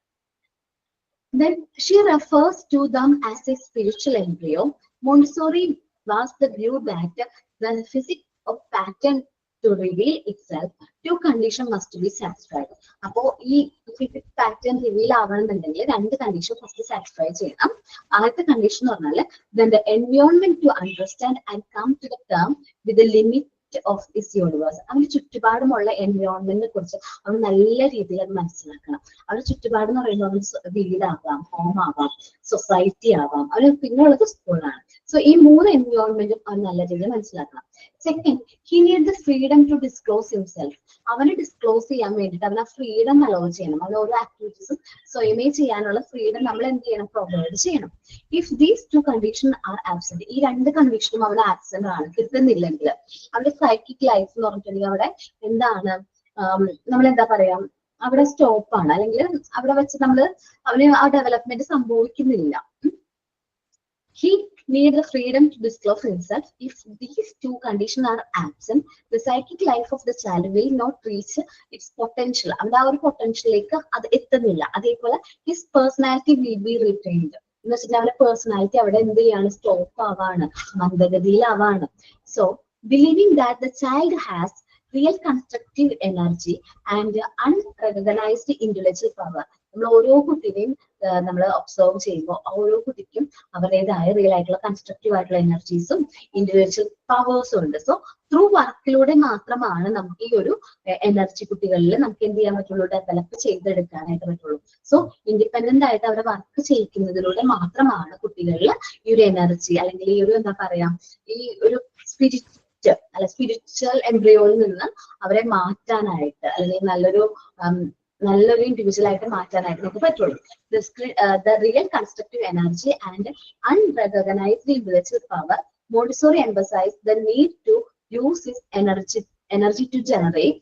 Then she refers to them as a spiritual embryo. Montessori was the view that the physics of pattern to reveal itself, two condition must be satisfied. അപ്പോ ഈ ഫിസിക്സ് പാറ്റേൺ റിവീൽ ആവണമെന്നുണ്ടെങ്കിൽ രണ്ട് condition first satisfy ചെയ്യണം. ആദ്യത്തെ condition എന്ന് പറഞ്ഞാൽ then the environment to understand and come to the term with the limit of this universe. അവന്റെ ചുറ്റുപാടുമുള്ള എൻവയോൺമെന്റിനെ കുറിച്ച് അവൻ നല്ല രീതിയിൽ അത് മനസ്സിലാക്കണം. അവരുടെ ചുറ്റുപാട് എന്ന് പറയുമ്പോൾ അവൻ വീടാകാം, ഹോം ആവാം, സൊസൈറ്റി ആവാം, അവന് പിന്നുള്ളത് സ്കൂളാണ്. സോ ഈ മൂന്ന് എൻവയോൺമെന്റും അവൻ നല്ല രീതിയിൽ മനസ്സിലാക്കണം. Second, he need the freedom to disclose himself. അവന് ഡിസ്ക്ലോസ് ചെയ്യാൻ വേണ്ടിയിട്ട് അവൻ ആ ഫ്രീഡം അലോ ചെയ്യണം. അവൻ ഓരോ ആക്ടിവിറ്റീസും സ്വയമേ ചെയ്യാനുള്ള ഫ്രീഡം നമ്മൾ എന്ത് ചെയ്യണം, പ്രൊവൈഡ് ചെയ്യണം. If these two condition R absent, ഈ രണ്ട് കണ്ടീഷനും അവൻ ആബ്സെന്റ് ആണ്, കിട്ടുന്നില്ലെങ്കിൽ അവന്റെ സൈക്കിക് ലൈഫ് എന്ന് പറഞ്ഞിട്ടുണ്ടെങ്കിൽ അവിടെ എന്താണ്, നമ്മൾ എന്താ പറയാ, അവിടെ സ്റ്റോപ്പ് ആണ്, അല്ലെങ്കിൽ അവിടെ വെച്ച് അവന് ആ ഡെവലപ്മെന്റ് സംഭവിക്കുന്നില്ല. He need the freedom to disclose himself. If these two conditions are absent, the psychic life of the child will not reach its potential. അവന്റെ ആ ഒരു പൊട്ടൻഷ്യലിലേക്ക് അത് എത്തുന്നില്ല. അതേപോലെ his personality will be retained. എന്ന് വെച്ചിട്ടുണ്ടെങ്കിൽ അവന്റെ പേഴ്സണാലിറ്റി അവിടെ എന്ത് ചെയ്യാണ്, സ്റ്റോപ്പ് ആവാണ്, മന്ദഗതിയിലാവാണ്. So believing that the child has real constructive energy and unrecognized intellectual power. നമ്മൾ ഓരോ കുട്ടിയെയും നമ്മൾ ഒബ്സർവ് ചെയ്യുമ്പോൾ ഓരോ കുട്ടിക്കും അവരുടേതായ റിയൽ ആയിട്ടുള്ള കൺസ്ട്രക്റ്റീവ് ആയിട്ടുള്ള എനർജീസും ഇൻഡിവിജ്വൽ പവേഴ്സും ഉണ്ട്. സോ ത്രൂ വർക്കിലൂടെ മാത്രമാണ് നമുക്ക് ഈ ഒരു എനർജി കുട്ടികളിൽ നമുക്ക് എന്ത് ചെയ്യാൻ പറ്റുള്ളൂ, ഡെവലപ്പ് ചെയ്തെടുക്കാനായിട്ട് പറ്റുള്ളൂ. സോ ഇൻഡിപെൻഡന്റ് ആയിട്ട് അവരെ വർക്ക് ചെയ്യിക്കുന്നതിലൂടെ മാത്രമാണ് കുട്ടികളിൽ ഈ ഒരു എനർജി അല്ലെങ്കിൽ ഈ ഒരു എന്താ പറയാ, ഈ ഒരു സ്പിരിച്വൽ എംബ്രിയോയിൽ നിന്ന് അവരെ മാറ്റാനായിട്ട് അല്ലെങ്കിൽ നല്ലൊരു ഇൻഡിവിജ്വൽ ആയിട്ട് മാറ്റാനായിട്ട് നമുക്ക് പറ്റുള്ളൂ. The real constructive energy and unrecognized intellectual power, Montessori emphasized the need to use his energy to generate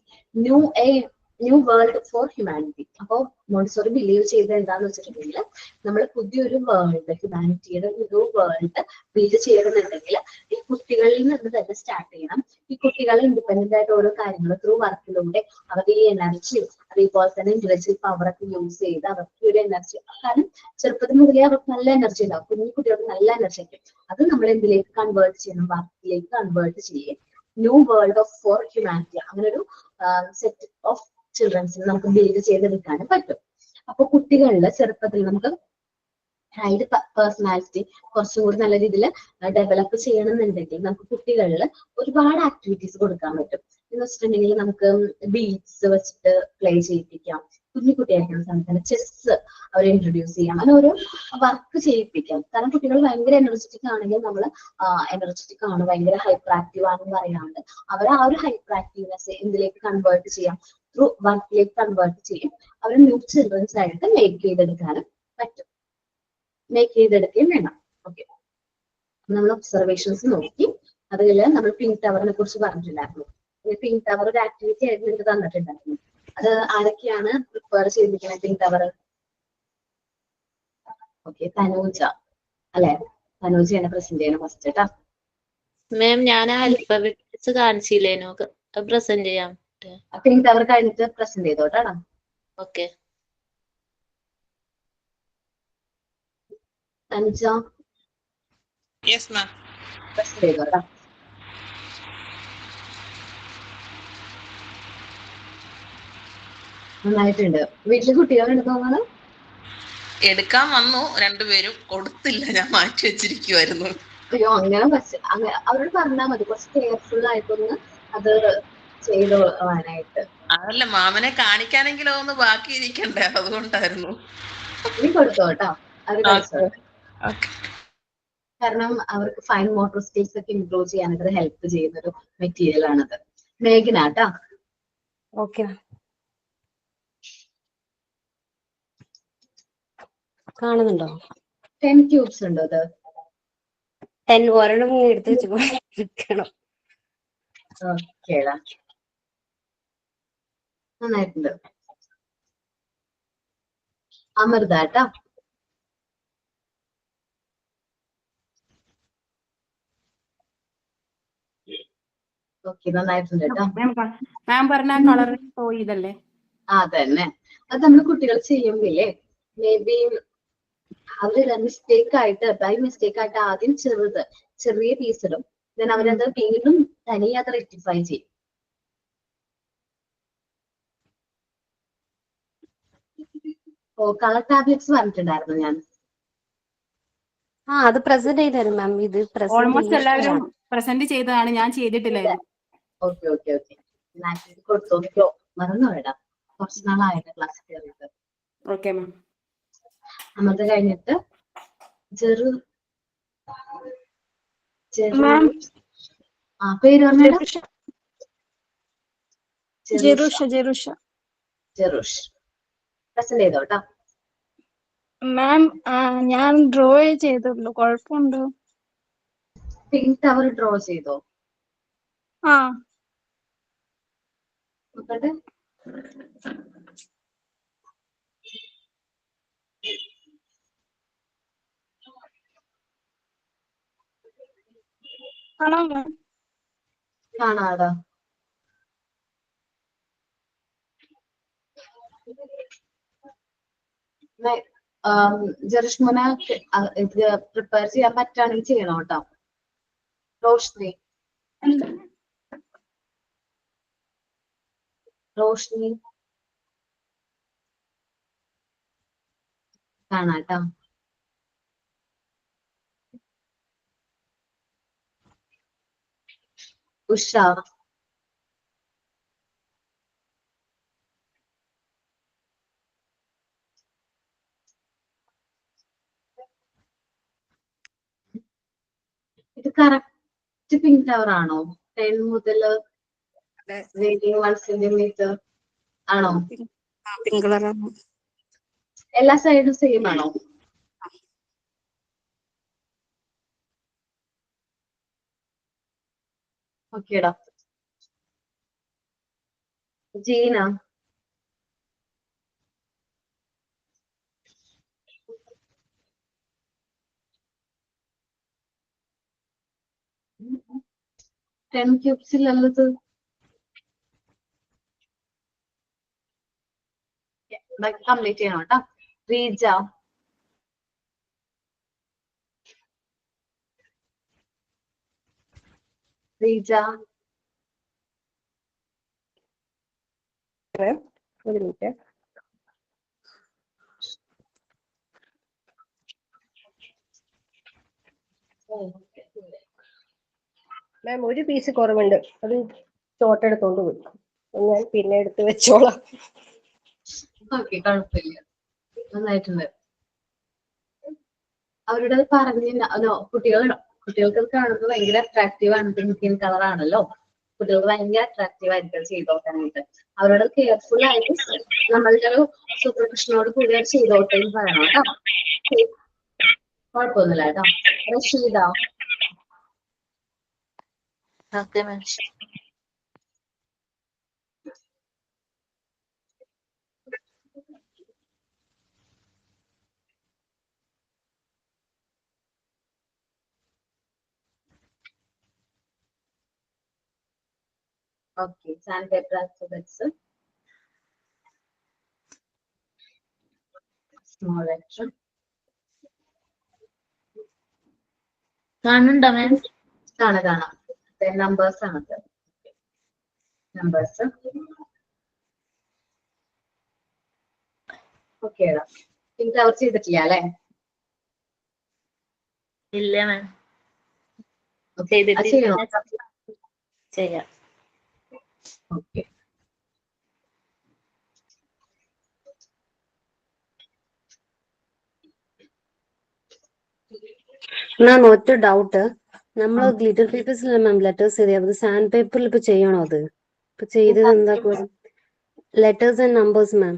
new world four humanity. അപ്പോൾ മോണ്ടിസോറി ബിലീവ് ചെയ്ത് എന്താന്ന് വെച്ചിട്ടുണ്ടെങ്കിൽ നമ്മൾ പുതിയൊരു വേൾഡ്, ഹ്യൂമാനിറ്റിയുടെ ഒരു വേൾഡ് ബിൽഡ് ചെയ്യണമെന്നുണ്ടെങ്കിൽ ഈ കുട്ടികളിൽ നിന്ന് തന്നെ സ്റ്റാർട്ട് ചെയ്യണം. ഈ കുട്ടികളെ ഇൻഡിപെൻഡന്റ് ആയിട്ട് ഓരോ കാര്യങ്ങൾ ത്രൂ വർക്കിലൂടെ അവരുടെ ഈ എനർജി അതേപോലെ തന്നെ ഇന്റലക്ച്വൽ പവർ ഒക്കെ യൂസ് ചെയ്ത് അവർക്ക് ഒരു എനർജി, കാരണം ചെറുപ്പത്തിൽ മുതലേ അവർക്ക് നല്ല എനർജി ഉണ്ടാവും, കുഞ്ഞു കുട്ടികൾക്ക് നല്ല എനർജി ആയിരിക്കും. അത് നമ്മൾ എന്തിലേക്ക് കൺവേർട്ട് ചെയ്യണം, വർക്കിലേക്ക് കൺവേർട്ട് ചെയ്യും. New world of four humanity, അങ്ങനെ ഒരു സെറ്റ് ഓഫ് ചിൽഡ്രൻസിന് നമുക്ക് ബിൽഡ് ചെയ്തെടുക്കാനും പറ്റും. അപ്പൊ അപ്പൊ കുട്ടികളില് ചെറുപ്പത്തിൽ നമുക്ക് ഹൈഡ് പേഴ്സണാലിറ്റി കുറച്ചും കൂടി നല്ല രീതിയിൽ ഡെവലപ്പ് ചെയ്യണമെന്നുണ്ടെങ്കിൽ നമുക്ക് കുട്ടികളിൽ ഒരുപാട് ആക്ടിവിറ്റീസ് കൊടുക്കാൻ പറ്റും. എന്ന് വെച്ചിട്ടുണ്ടെങ്കിൽ നമുക്ക് ബീറ്റ്സ് വെച്ചിട്ട് പ്ലേ ചെയ്യിപ്പിക്കാം, കുഞ്ഞു കുട്ടിയായിരിക്കുന്ന സമയത്ത് ചെസ് അവരെ ഇൻട്രൊഡ്യൂസ് ചെയ്യാം, അങ്ങനെ ഓരോ വർക്ക് ചെയ്യിപ്പിക്കാം. കാരണം കുട്ടികൾ ഭയങ്കര എനർജറ്റിക് ആണെങ്കിൽ നമ്മൾ എനർജറ്റിക് ആണ്, ഭയങ്കര ഹൈപ്പർ ആക്റ്റീവ് ആണെന്ന് പറയാണ്ട് അവരെ ആ ഒരു ഹൈപ്പർ ആക്റ്റീവ്നെസ് എന്തിലേക്ക് കൺവേർട്ട് ചെയ്യാം, ത്രൂ വർക്കിലേക്ക് കൺവേർട്ട് ചെയ്യും. അവരെ ന്യൂ ചിൽഡ്രൻസ് ആയിട്ട് മേക്ക് ചെയ്തെടുക്കാനും പറ്റും, മേക്ക് ചെയ്തെടുക്കുകയും വേണം. ഓക്കെ, നമ്മൾ ഒബ്സർവേഷൻസ് നോക്കി. അതിൽ നമ്മൾ പിങ്ക് ടവറിനെ കുറിച്ച് പറഞ്ഞിട്ടുണ്ടായിരുന്നു. പിങ്ക് ടവർ ഒരു ആക്ടിവിറ്റി ആയിട്ട് നിങ്ങൾക്ക് തന്നിട്ടുണ്ടായിരുന്നു. അത് ആരൊക്കെയാണ് പ്രിപ്പയർ ചെയ്തിരിക്കുന്നത് പിങ്ക് ടവർ? ഓക്കെ, തനൂജ അല്ലെ? തനൂജയാണ് പ്രസന്റ് ചെയ്യണം ഫസ്റ്റ് കേട്ടാ. മാം ഞാൻ ആൽഫബറ്റ്സ് കാണിച്ചില്ലേനോ, പ്രസന്റ് ചെയ്യാം. പിങ്ക് ടവർ കഴിഞ്ഞിട്ട് പ്രസന്റ് ചെയ്തോട്ടാ. ഓക്കെ. തനുജ പ്രസന്റ് ചെയ്തോട്ടാ. നന്നായിട്ടുണ്ട്. വീട്ടില് കുട്ടികളുണ്ട് തോന്നുന്നു. എടുക്കാൻ വന്നു, രണ്ടുപേരും കൊടുത്തില്ല, ഞാൻ മാറ്റി വെച്ചിരിക്കുവായിരുന്നു. അയ്യോ, അങ്ങനെ അവരോട് പറഞ്ഞാൽ മതി, കുറച്ച് കെയർഫുൾ ആയിട്ടൊന്ന് അത് ചെയ്തു പോവാനായിട്ട്. അതല്ല, മാമനെ കാണിക്കാനെങ്കിലും ഒന്ന് ബാക്കി ഇരിക്കണ്ടേ, അതുകൊണ്ടായിരുന്നു. നീ കൊടുത്തോ കേട്ടോ, അത് കഴിച്ചോട്ടെ. ഓക്കെ. കാരണം അവർക്ക് ഫൈൻ മോട്ടോർ സ്കിൽസ് ഒക്കെ ഇംപ്രൂവ് ചെയ്യാനായിട്ട് ഹെൽപ്പ് ചെയ്യുന്ന ഒരു മെറ്റീരിയൽ ആണത്. മേഘന കേട്ടാ. ഓക്കെ കാണുന്നുണ്ടോ? 10 ക്യൂബ്സ് ഉണ്ടോ അത്? 10 ഒരെണ്ണം എടുത്ത് വെക്കണം. ഓക്കേടാ, നന്നായിട്ടുണ്ട്. അമൃത കേട്ടാ. ഓക്കെ, നന്നായിട്ടുണ്ട് കേട്ടോ. മാം പറഞ്ഞ കളർ പോയി ഇതല്ലേ? അതന്നെ, അത് നമ്മൾ കുട്ടികൾ ചെയ്യുമ്പോഴേ മേ ബി അവര് മിസ്റ്റേക്ക് ആയിട്ട് ബൈ മിസ്റ്റേക്ക് ആയിട്ട് ആദ്യം ചെറിയ പീസ് ഇടും, ദെൻ അവരത് വീണ്ടും തനിയെ അത് റെക്ടിഫൈ ചെയ്യും. ഓ, കളർ ടാബ്ലറ്റ്സ് പറഞ്ഞിട്ടുണ്ടായിരുന്നു ഞാൻ. അത് പ്രസന്റ് ചെയ്തായിരുന്നു മാം. ഇത് ഓൾമോസ്റ്റ് എല്ലാവരും പ്രസന്റ് ചെയ്തതാണ്, ഞാൻ ചെയ്തിട്ടില്ലായിരുന്നു. ഓക്കെ ഓക്കെ ഓക്കെ, കൊടുത്തോട്ടോ, മറന്നു വേടാ, കുറച്ച് നാളായിട്ട് ക്ലാസ് കയറിയിട്ട്. Okay ma'am. അമൃത കഴിഞ്ഞിട്ട് പേര് പറഞ്ഞ ജെറൂഷ് പ്രസന്റ് ചെയ്തോട്ടോ. മാം ഞാൻ ഡ്രോ ചെയ്തുള്ളൂ, കുഴപ്പമുണ്ടോ? പിങ്ക് ടവർ ഡ്രോ ചെയ്തോ? നോക്കട്ടെ. കാണാടാ. ജെറിഷ്മോനെ ഇത് പ്രിപ്പയർ ചെയ്യാൻ പറ്റുകയാണെങ്കിൽ ചെയ്യണം കേട്ടോ. റോഷ്നി കാണാട്ടോ. ഉഷ ഇത് കറക്റ്റ് പിങ്ക് ടവർ ആണോ? 10 മുതൽ 1 സെന്റിമീറ്റർ ആണോ? പിങ്ക് കളറാണ്. എല്ലാ സൈഡും സെയിം ആണോ? ഓക്കേടാ. ജീന ടെൻ ക്യൂബ്സിലല്ലത്. കംപ്ലീറ്റ് ചെയ്യണം കേട്ടോ. റീജ ഒരു മിനിറ്റ്. മാം ഒരു പീസ് കുറവുണ്ട്, അത് ചോട്ടെടുത്തോണ്ട് പോയി, ഞാൻ പിന്നെ എടുത്ത് വെച്ചോളാം. ഓക്കെ, കുഴപ്പമില്ല, നന്നായിട്ടുണ്ട്. അവരുടെ കുട്ടികൾക്ക് അത് കാണുന്നത് ഭയങ്കര അട്രാക്റ്റീവ് ആണ്. പിങ്ക് കളർ ആണല്ലോ, കുട്ടികൾക്ക് ഭയങ്കര അട്രാക്റ്റീവ് ആയിരിക്കും ചെയ്ത് നോക്കാനായിട്ട്. അവരോട് കെയർഫുൾ ആയിട്ട് നമ്മളുടെ ഒരു സൂപ്പർവിഷനോട് കൂടി അത് ചെയ്തോട്ടെ എന്ന് പറയണം കേട്ടോ. കുഴപ്പമൊന്നുമില്ല കേട്ടോ. Rasheeda. Okay ma'am. Okay, sandpaper alphabets. Small letter. കാണുന്നുണ്ടോ മാം? കാണാം. നമ്പേഴ്സ് ആണത്. നമ്പേഴ്സ്. ഓക്കെ, പിന്നെ അവർ ചെയ്തിട്ടില്ല അല്ലെ? ഇല്ല മാം, ചെയ്യണോ? ചെയ്യാം. ഓക്കെ. മാം ഒറ്റ ഡൗട്ട്, നമ്മള് ഗ്ലിറ്റർ പേപ്പേഴ്സിൽ മാം ലെറ്റേഴ്സ് എഴുതിയത് സാൻഡ് പേപ്പറിൽ ഇപ്പൊ ചെയ്യണോ? അത് ഇപ്പൊ ചെയ്തത് എന്താ ലെറ്റേഴ്സ് ആൻഡ് നമ്പേഴ്സ് മാം,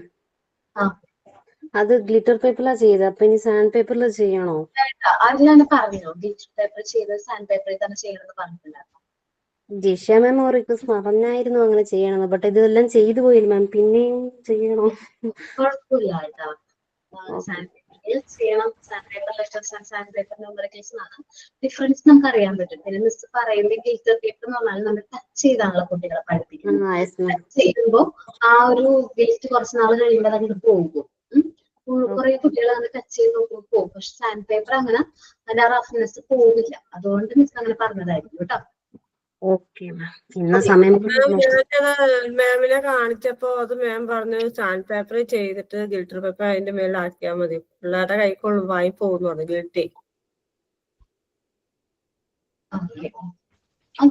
അത് ഗ്ലിറ്റർ പേപ്പറിലാ ചെയ്തത്, അപ്പൊ ഇനി സാൻഡ് പേപ്പറിൽ ചെയ്യണോ? അത് ഞാൻ പറഞ്ഞോ, ഗ്ലിറ്റർ പേപ്പർ ചെയ്തത് സാൻഡ് പേപ്പറിൽ തന്നെ ചെയ്യണമെന്ന് പറഞ്ഞിട്ടുണ്ടായിരുന്നു. ജിഷ മാം റിക്വസ്റ്റ് പറഞ്ഞായിരുന്നു അങ്ങനെ ചെയ്യണമെന്ന്, ബട്ട് ഇതെല്ലാം ചെയ്തു പോയില്ല മാം, പിന്നെയും ചെയ്യണോ? കുഴപ്പമില്ല കേട്ടോ, സാൻഡ് പേപ്പറിൽ ചെയ്യണം. Sand paper letters and sand paper numerations ആണ് ഡിഫറൻസ് നമുക്ക് അറിയാൻ പറ്റും. പിന്നെ മിസ് പറയുന്നത് ഗ്ലിറ്റർ പേപ്പർ എന്ന് പറഞ്ഞാൽ നമ്മൾ ടച്ച് ചെയ്താണല്ലോ കുട്ടികളെ പഠിപ്പിക്കുന്നത്. ടച്ച് ചെയ്യുമ്പോൾ ആ ഒരു ഗിൽറ്റ് കുറച്ച് നാൾ കഴിയുമ്പോൾ അങ്ങോട്ട് പോകും. കുറെ കുട്ടികൾ അങ്ങനെ ടച്ച് ചെയ്ത് പോകും. പക്ഷെ സാൻഡ് പേപ്പർ അങ്ങനെ അതിന്റെ ആ റഫ്നെസ് പോവില്ല. അതുകൊണ്ട് മിസ് അങ്ങനെ പറഞ്ഞതായിരിക്കും കേട്ടോ. ഓക്കെ മാം, ഇന്ന സമയം മാമിനെ കാണിച്ചപ്പോ അത് മാം പറഞ്ഞു സാൻഡ് പേപ്പർ ചെയ്തിട്ട് ഗിൽറ്റർ പേപ്പർ അതിന്റെ മേലെ ആക്കിയാൽ മതി, പിള്ളേരുടെ കൈക്കൊള്ളും വായി പോകുന്നു പറഞ്ഞു ഗിൽറ്റി.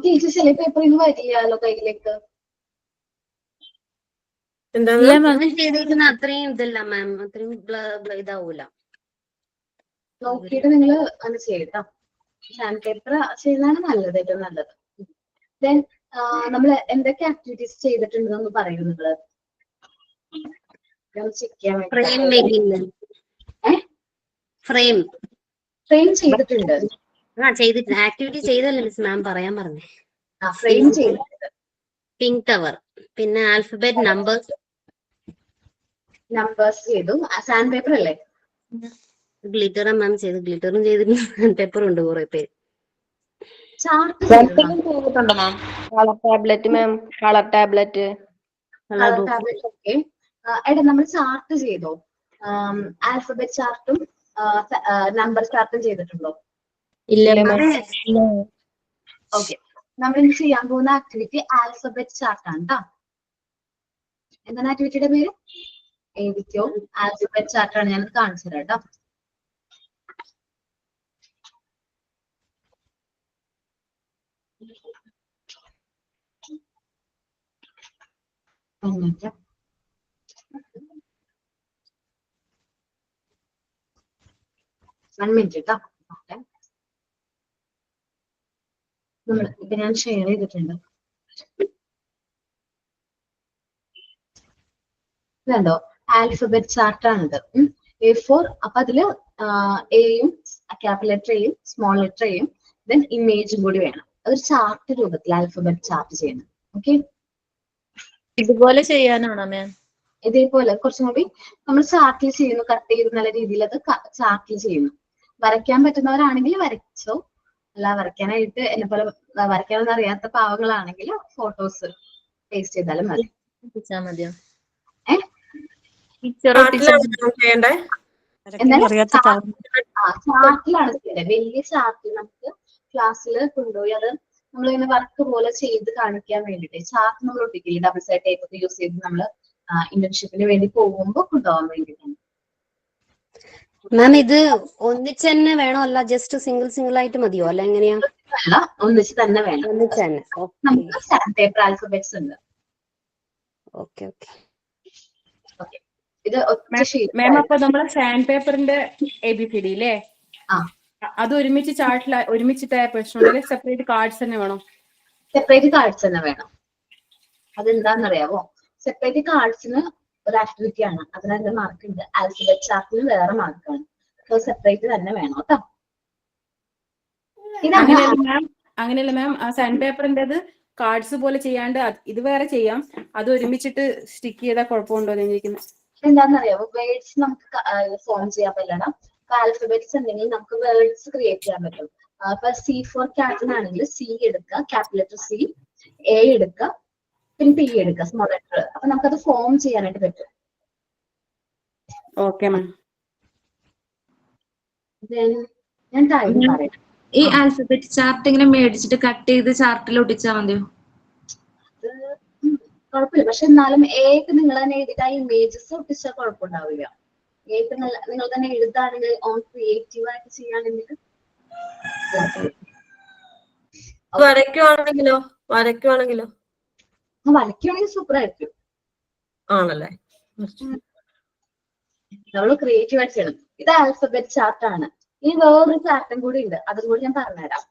ടീച്ചർ ചില പേപ്പറിൽ വരില്ലല്ലോ കയ്യിലേക്ക്. ചെയ്തിരിക്കുന്ന അത്രയും ഇതല്ല മാം, അത്രയും ഇതാവൂല. നോക്കിയിട്ട് നിങ്ങൾ അങ്ങനെ ചെയ്യട്ടോ. സാൻഡ് പേപ്പർ ചെയ്യുന്നതാണ് നല്ലത്, ഏറ്റവും നല്ലത്. ദെൻ നമ്മൾ എന്തൊക്കെ ആക്ടിവിറ്റീസ് ചെയ്തിട്ടുണ്ടെന്ന് പറയൂ നിങ്ങള്. ചെക്ക് ചെയ്യാൻ വേണ്ടി. ഫ്രെയിം ചെയ്തിട്ടുണ്ട്. ചെയ്തിട്ടുണ്ട്, ആക്ടിവിറ്റി ചെയ്തല്ലേ മിസ് മാം പറയാൻ പറഞ്ഞേ. ഫ്രെയിം ചെയ്തിട്ടുണ്ട്. പിങ്ക് ടവർ, പിന്നെ ആൽഫബറ്റ് നമ്പേഴ്സ് ചെയ്തു. സാൻഡ് പേപ്പർ അല്ലേ? ഗ്ലിറ്റർ മാം ചെയ്തു, ഗ്ലിറ്ററും ചെയ്തിട്ടുണ്ട്, സാൻഡ് പേപ്പറും ഉണ്ട് കുറെ പേര്. ചെയ്തിട്ടുണ്ടോ മാം? കളർ ടാബ്ലറ്റ് മാം, കളർ ടാബ്ലറ്റ്. ഓക്കെ. എടാ നമ്മൾ ചാർട്ട് ചെയ്തോ? ആൽഫബറ്റ് ചാർട്ടും നമ്പർ ചാർട്ടും ചെയ്തിട്ടുണ്ടോ? ഇല്ല. ഓക്കെ, നമ്മൾ ഇന്ന് ചെയ്യാൻ പോകുന്ന ആക്ടിവിറ്റി ആൽഫബറ്റ് ചാർട്ടാണ് കേട്ടോ. എന്താണ് ആക്ടിവിറ്റിയുടെ പേര്? എഴുതിക്കോ. ആൽഫബറ്റ് ചാർട്ടാണ്, ഞാൻ കാണിച്ചു തരാം കേട്ടോ. വൺ മിനിറ്റ് കേട്ടോ. ഇപ്പൊ ഞാൻ ഷെയർ ചെയ്തിട്ടുണ്ട്. ഇതുണ്ടോ? ആൽഫബറ്റ് ചാർട്ടാണിത്. A4. അപ്പൊ അതില് എയും ക്യാപിറ്റൽ ലെറ്റർ എയും സ്മോൾ ലെറ്റർ എയും ദെൻ ഇമേജും കൂടി വേണം. അതൊരു ചാർട്ട് രൂപത്തിൽ ആൽഫബറ്റ് ചാർട്ട് ചെയ്യണം. ഓക്കെ, ഇതുപോലെ ചെയ്യാനാണോ മാം? ഇതേപോലെ കുറച്ചും കൂടി നമ്മൾ ചാർട്ടിൽ ചെയ്യുന്നു, കട്ട് ചെയ്ത് നല്ല രീതിയിൽ അത് ചാർട്ടിൽ ചെയ്യുന്നു. വരയ്ക്കാൻ പറ്റുന്നവരാണെങ്കിൽ വരച്ചോ, അല്ല വരയ്ക്കാനായിട്ട് എന്നെ പോലെ വരയ്ക്കാനൊന്നും അറിയാത്ത പാവങ്ങളാണെങ്കിൽ ഫോട്ടോസ് പേസ്റ്റ് ചെയ്താലും മതി. മതിയോ? ചാർട്ടിലാണ് ചെയ്യേണ്ടത്. വലിയ ചാർട്ടിൽ നമുക്ക് ക്ലാസ്സിൽ കൊണ്ടുപോയി അത് നമ്മളിങ്ങനെ വർക്ക് പോലെ ചെയ്ത് കാണിക്കാൻ വേണ്ടിട്ട് ചാർട്ട് നമ്മൾ ഒട്ടിക്കില്ല, ഡബിൾ സൈഡ് ടേപ്പ് ഒക്കെ യൂസ് ചെയ്ത് നമ്മൾ ഇന്റേൺഷിപ്പിന് വേണ്ടി പോകുമ്പോൾ കൊണ്ടുപോകാൻ വേണ്ടിയിട്ടാണ്. മാം ഇത് ഒന്നിച്ച് തന്നെ വേണോ അല്ല ജസ്റ്റ് സിംഗിൾ ആയിട്ട് മതിയോ അല്ല എങ്ങനെയാ? അല്ല, ഒന്നിച്ച് തന്നെ വേണം. ഒന്നിച്ച് തന്നെ. നമുക്ക് സാൻഡ് പേപ്പർ ആൽഫബറ്റ്സ് ഉണ്ട്. Okay okay. ഇത് ഒറ്റ ഷീറ്റ്. മാം അപ്പൊ നമ്മളെ സാൻഡ് പേപ്പറിന്റെ ABCD അല്ലേ? അത് ഒരുമിച്ച് ചാർട്ടിൽ ഒരുമിച്ചിട്ടായ പ്രശ്നമുണ്ടെങ്കിൽ സെപ്പറേറ്റ് കാർഡ്സ് തന്നെ വേണം. സെപ്പറേറ്റ് കാർഡ്സ് തന്നെ വേണം. അതെന്താണെന്നറിയാവോ? സെപ്പറേറ്റ് കാർഡ്സിന് ഒരു ആക്ടിവിറ്റി ആണ്, അതിനെന്ത് മാർക്ക് ഉണ്ട്. ആൽഫബറ്റ് ചാർട്ടിന് വേറെ മാർക്കാണ്. സോ സെപ്പറേറ്റ് തന്നെ വേണം കേട്ടോ. അങ്ങനെയല്ല മാം, ആ സാൻഡ് പേപ്പറിന്റേത് കാർഡ്സ് പോലെ ചെയ്യാണ്ട് ഇത് വേറെ ചെയ്യാം. അത് ഒരുമിച്ചിട്ട് സ്റ്റിക്ക് ചെയ്താൽ കുഴപ്പമുണ്ടോ എന്ന് ചോദിക്കുന്നത്. എന്താണെന്നറിയാമോ? വേർഡ്സ് നമുക്ക് ഫോം ചെയ്യാൻ പറ്റണം. ആൽഫബറ്റ്സ് ഉണ്ടെങ്കിൽ നമുക്ക് വേർഡ്സ് ക്രിയേറ്റ് ചെയ്യാൻ പറ്റും. ഇപ്പൊ C ഫോർ ക്യാപ്റ്റൻ ആണെങ്കിൽ C എടുക്കുക, ക്യാപിറ്റൽ ലെറ്റർ C, A എടുക്കുക, പിന്നെ P എടുക്കുക, സ്മോൾ ലെറ്റർ. അപ്പൊ നമുക്കത് ഫോം ചെയ്യാനായിട്ട് പറ്റും. Okay ma'am. ഞാൻ കാര്യം പറയാം. ഈ ആൽഫബറ്റ് ചാർട്ട് ഇങ്ങനെ മേടിച്ചിട്ട് കട്ട് ചെയ്ത് ചാർട്ടിൽ ഒട്ടിച്ചാൽ മതിയോ? കുഴപ്പമില്ല, പക്ഷെ എന്നാലും ഏക്ക് നിങ്ങൾ തന്നെ എഴുതിയിട്ട് ആ ഇമേജസ് ഒട്ടിച്ചാൽ കുഴപ്പമുണ്ടാവില്ല. ഏക്ക് നിങ്ങൾ തന്നെ എഴുതാണെങ്കിൽ ഓൺ ക്രിയേറ്റീവ് ആയിട്ട് ചെയ്യാണെങ്കിൽ. വരയ്ക്കുവാണെങ്കിലോ? വരയ്ക്കുവാണെങ്കിൽ സൂപ്പർ ആയിരിക്കും. ആണല്ലേ? നമ്മൾ ക്രിയേറ്റീവ് ആയിട്ട് ചെയ്യണം. ഇത് ആൽഫബറ്റ് ചാർട്ട് ആണ്. ഇനി വേറൊരു ചാർട്ടും കൂടി ഉണ്ട്, അതും കൂടി ഞാൻ പറഞ്ഞുതരാം.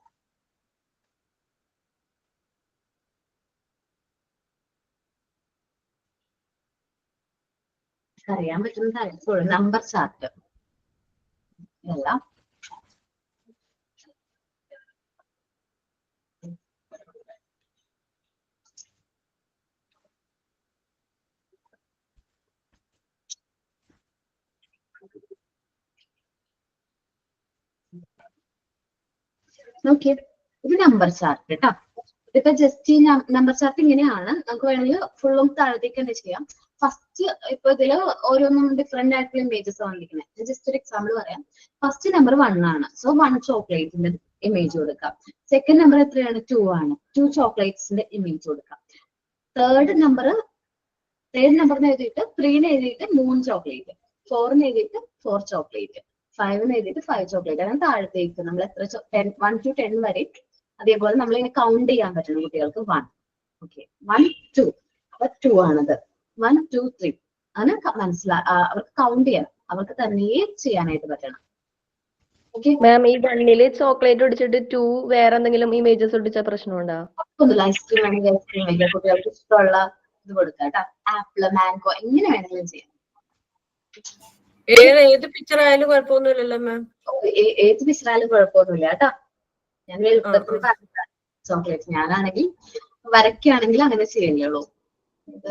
അറിയാൻ പറ്റുന്ന കാര്യത്തോളൂ. നമ്പർ ചാർട്ട് അല്ല, നോക്കിയേ, ഇത് നമ്പർ ചാർട്ട് കേട്ടോ. ഇതിപ്പോ ജസ്റ്റ് ഈ നമ്പർ ചാർട്ട് ഇങ്ങനെയാണ്. നമുക്ക് വേണമെങ്കിൽ ഫുള്ളും താഴത്തേക്ക് തന്നെ ചെയ്യാം. ഫസ്റ്റ് ഇപ്പൊ ഇതില് ഓരോന്നും ഡിഫറെന്റ് ആയിട്ടുള്ള ഇമേജസ് വന്നിരിക്കുന്നത്. ജസ്റ്റ് ഒരു എക്സാമ്പിൾ പറയാം. ഫസ്റ്റ് നമ്പർ 1 ആണ്. സോ 1 ചോക്ലേറ്റിന്റെ ഇമേജ് കൊടുക്കാം. സെക്കൻഡ് നമ്പർ എത്രയാണ്? 2 ആണ്. 2 ചോക്ലേറ്റ്സിന്റെ ഇമേജ് കൊടുക്കാം. തേർഡ് നമ്പർ എഴുതിയിട്ട് 3 എഴുതിയിട്ട് 3 ചോക്ലേറ്റ്, 4 എഴുതിയിട്ട് 4 ചോക്ലേറ്റ്, 5 എഴുതിയിട്ട് 5 ചോക്ലേറ്റ്. അങ്ങനെ താഴത്തേക്ക് നമ്മൾ എത്ര 1 to 10 വരെ. അതേപോലെ നമ്മൾ ഇങ്ങനെ കൗണ്ട് ചെയ്യാൻ പറ്റുന്ന കുട്ടികൾക്ക് 1, ഓക്കെ, 1 2, അപ്പൊ 2 ആണത്. 1 2 3 അങ്ങനെ അവർക്ക് കൗണ്ട് ചെയ്യണം. അവർക്ക് തന്നെ ചെയ്യാനായിട്ട് പറ്റണം. മാം, ഈ 1 ചോക്ലേറ്റ് ഒടിച്ചിട്ട് 2 വേറെ എന്തെങ്കിലും ഇമേജസ് ഒട്ടിച്ച പ്രശ്നമുണ്ടോ? ഐസ്ക്രീം ആണെങ്കിൽ ഐസ്ക്രീം വയ്ക്കുക, കുട്ടികൾക്ക് ഇഷ്ടമുള്ള ഇത് കൊടുക്കുക കേട്ടോ. ആപ്പിള്, മാംഗോ, എങ്ങനെ വേണമെങ്കിലും ചെയ്യാം. ഏത് പിക്ചർ ആയാലും കുഴപ്പമൊന്നുമില്ലല്ലോ മാം? ഏത് പിക്ചർ ആയാലും കുഴപ്പമൊന്നുമില്ല കേട്ടോ. ഞാൻ എളുപ്പത്തിൽ പറഞ്ഞ ചോക്ലേറ്റ്. ഞാനാണെങ്കിൽ വരയ്ക്കുകയാണെങ്കിൽ അങ്ങനെ ചെയ്യുള്ളൂ. ഇത്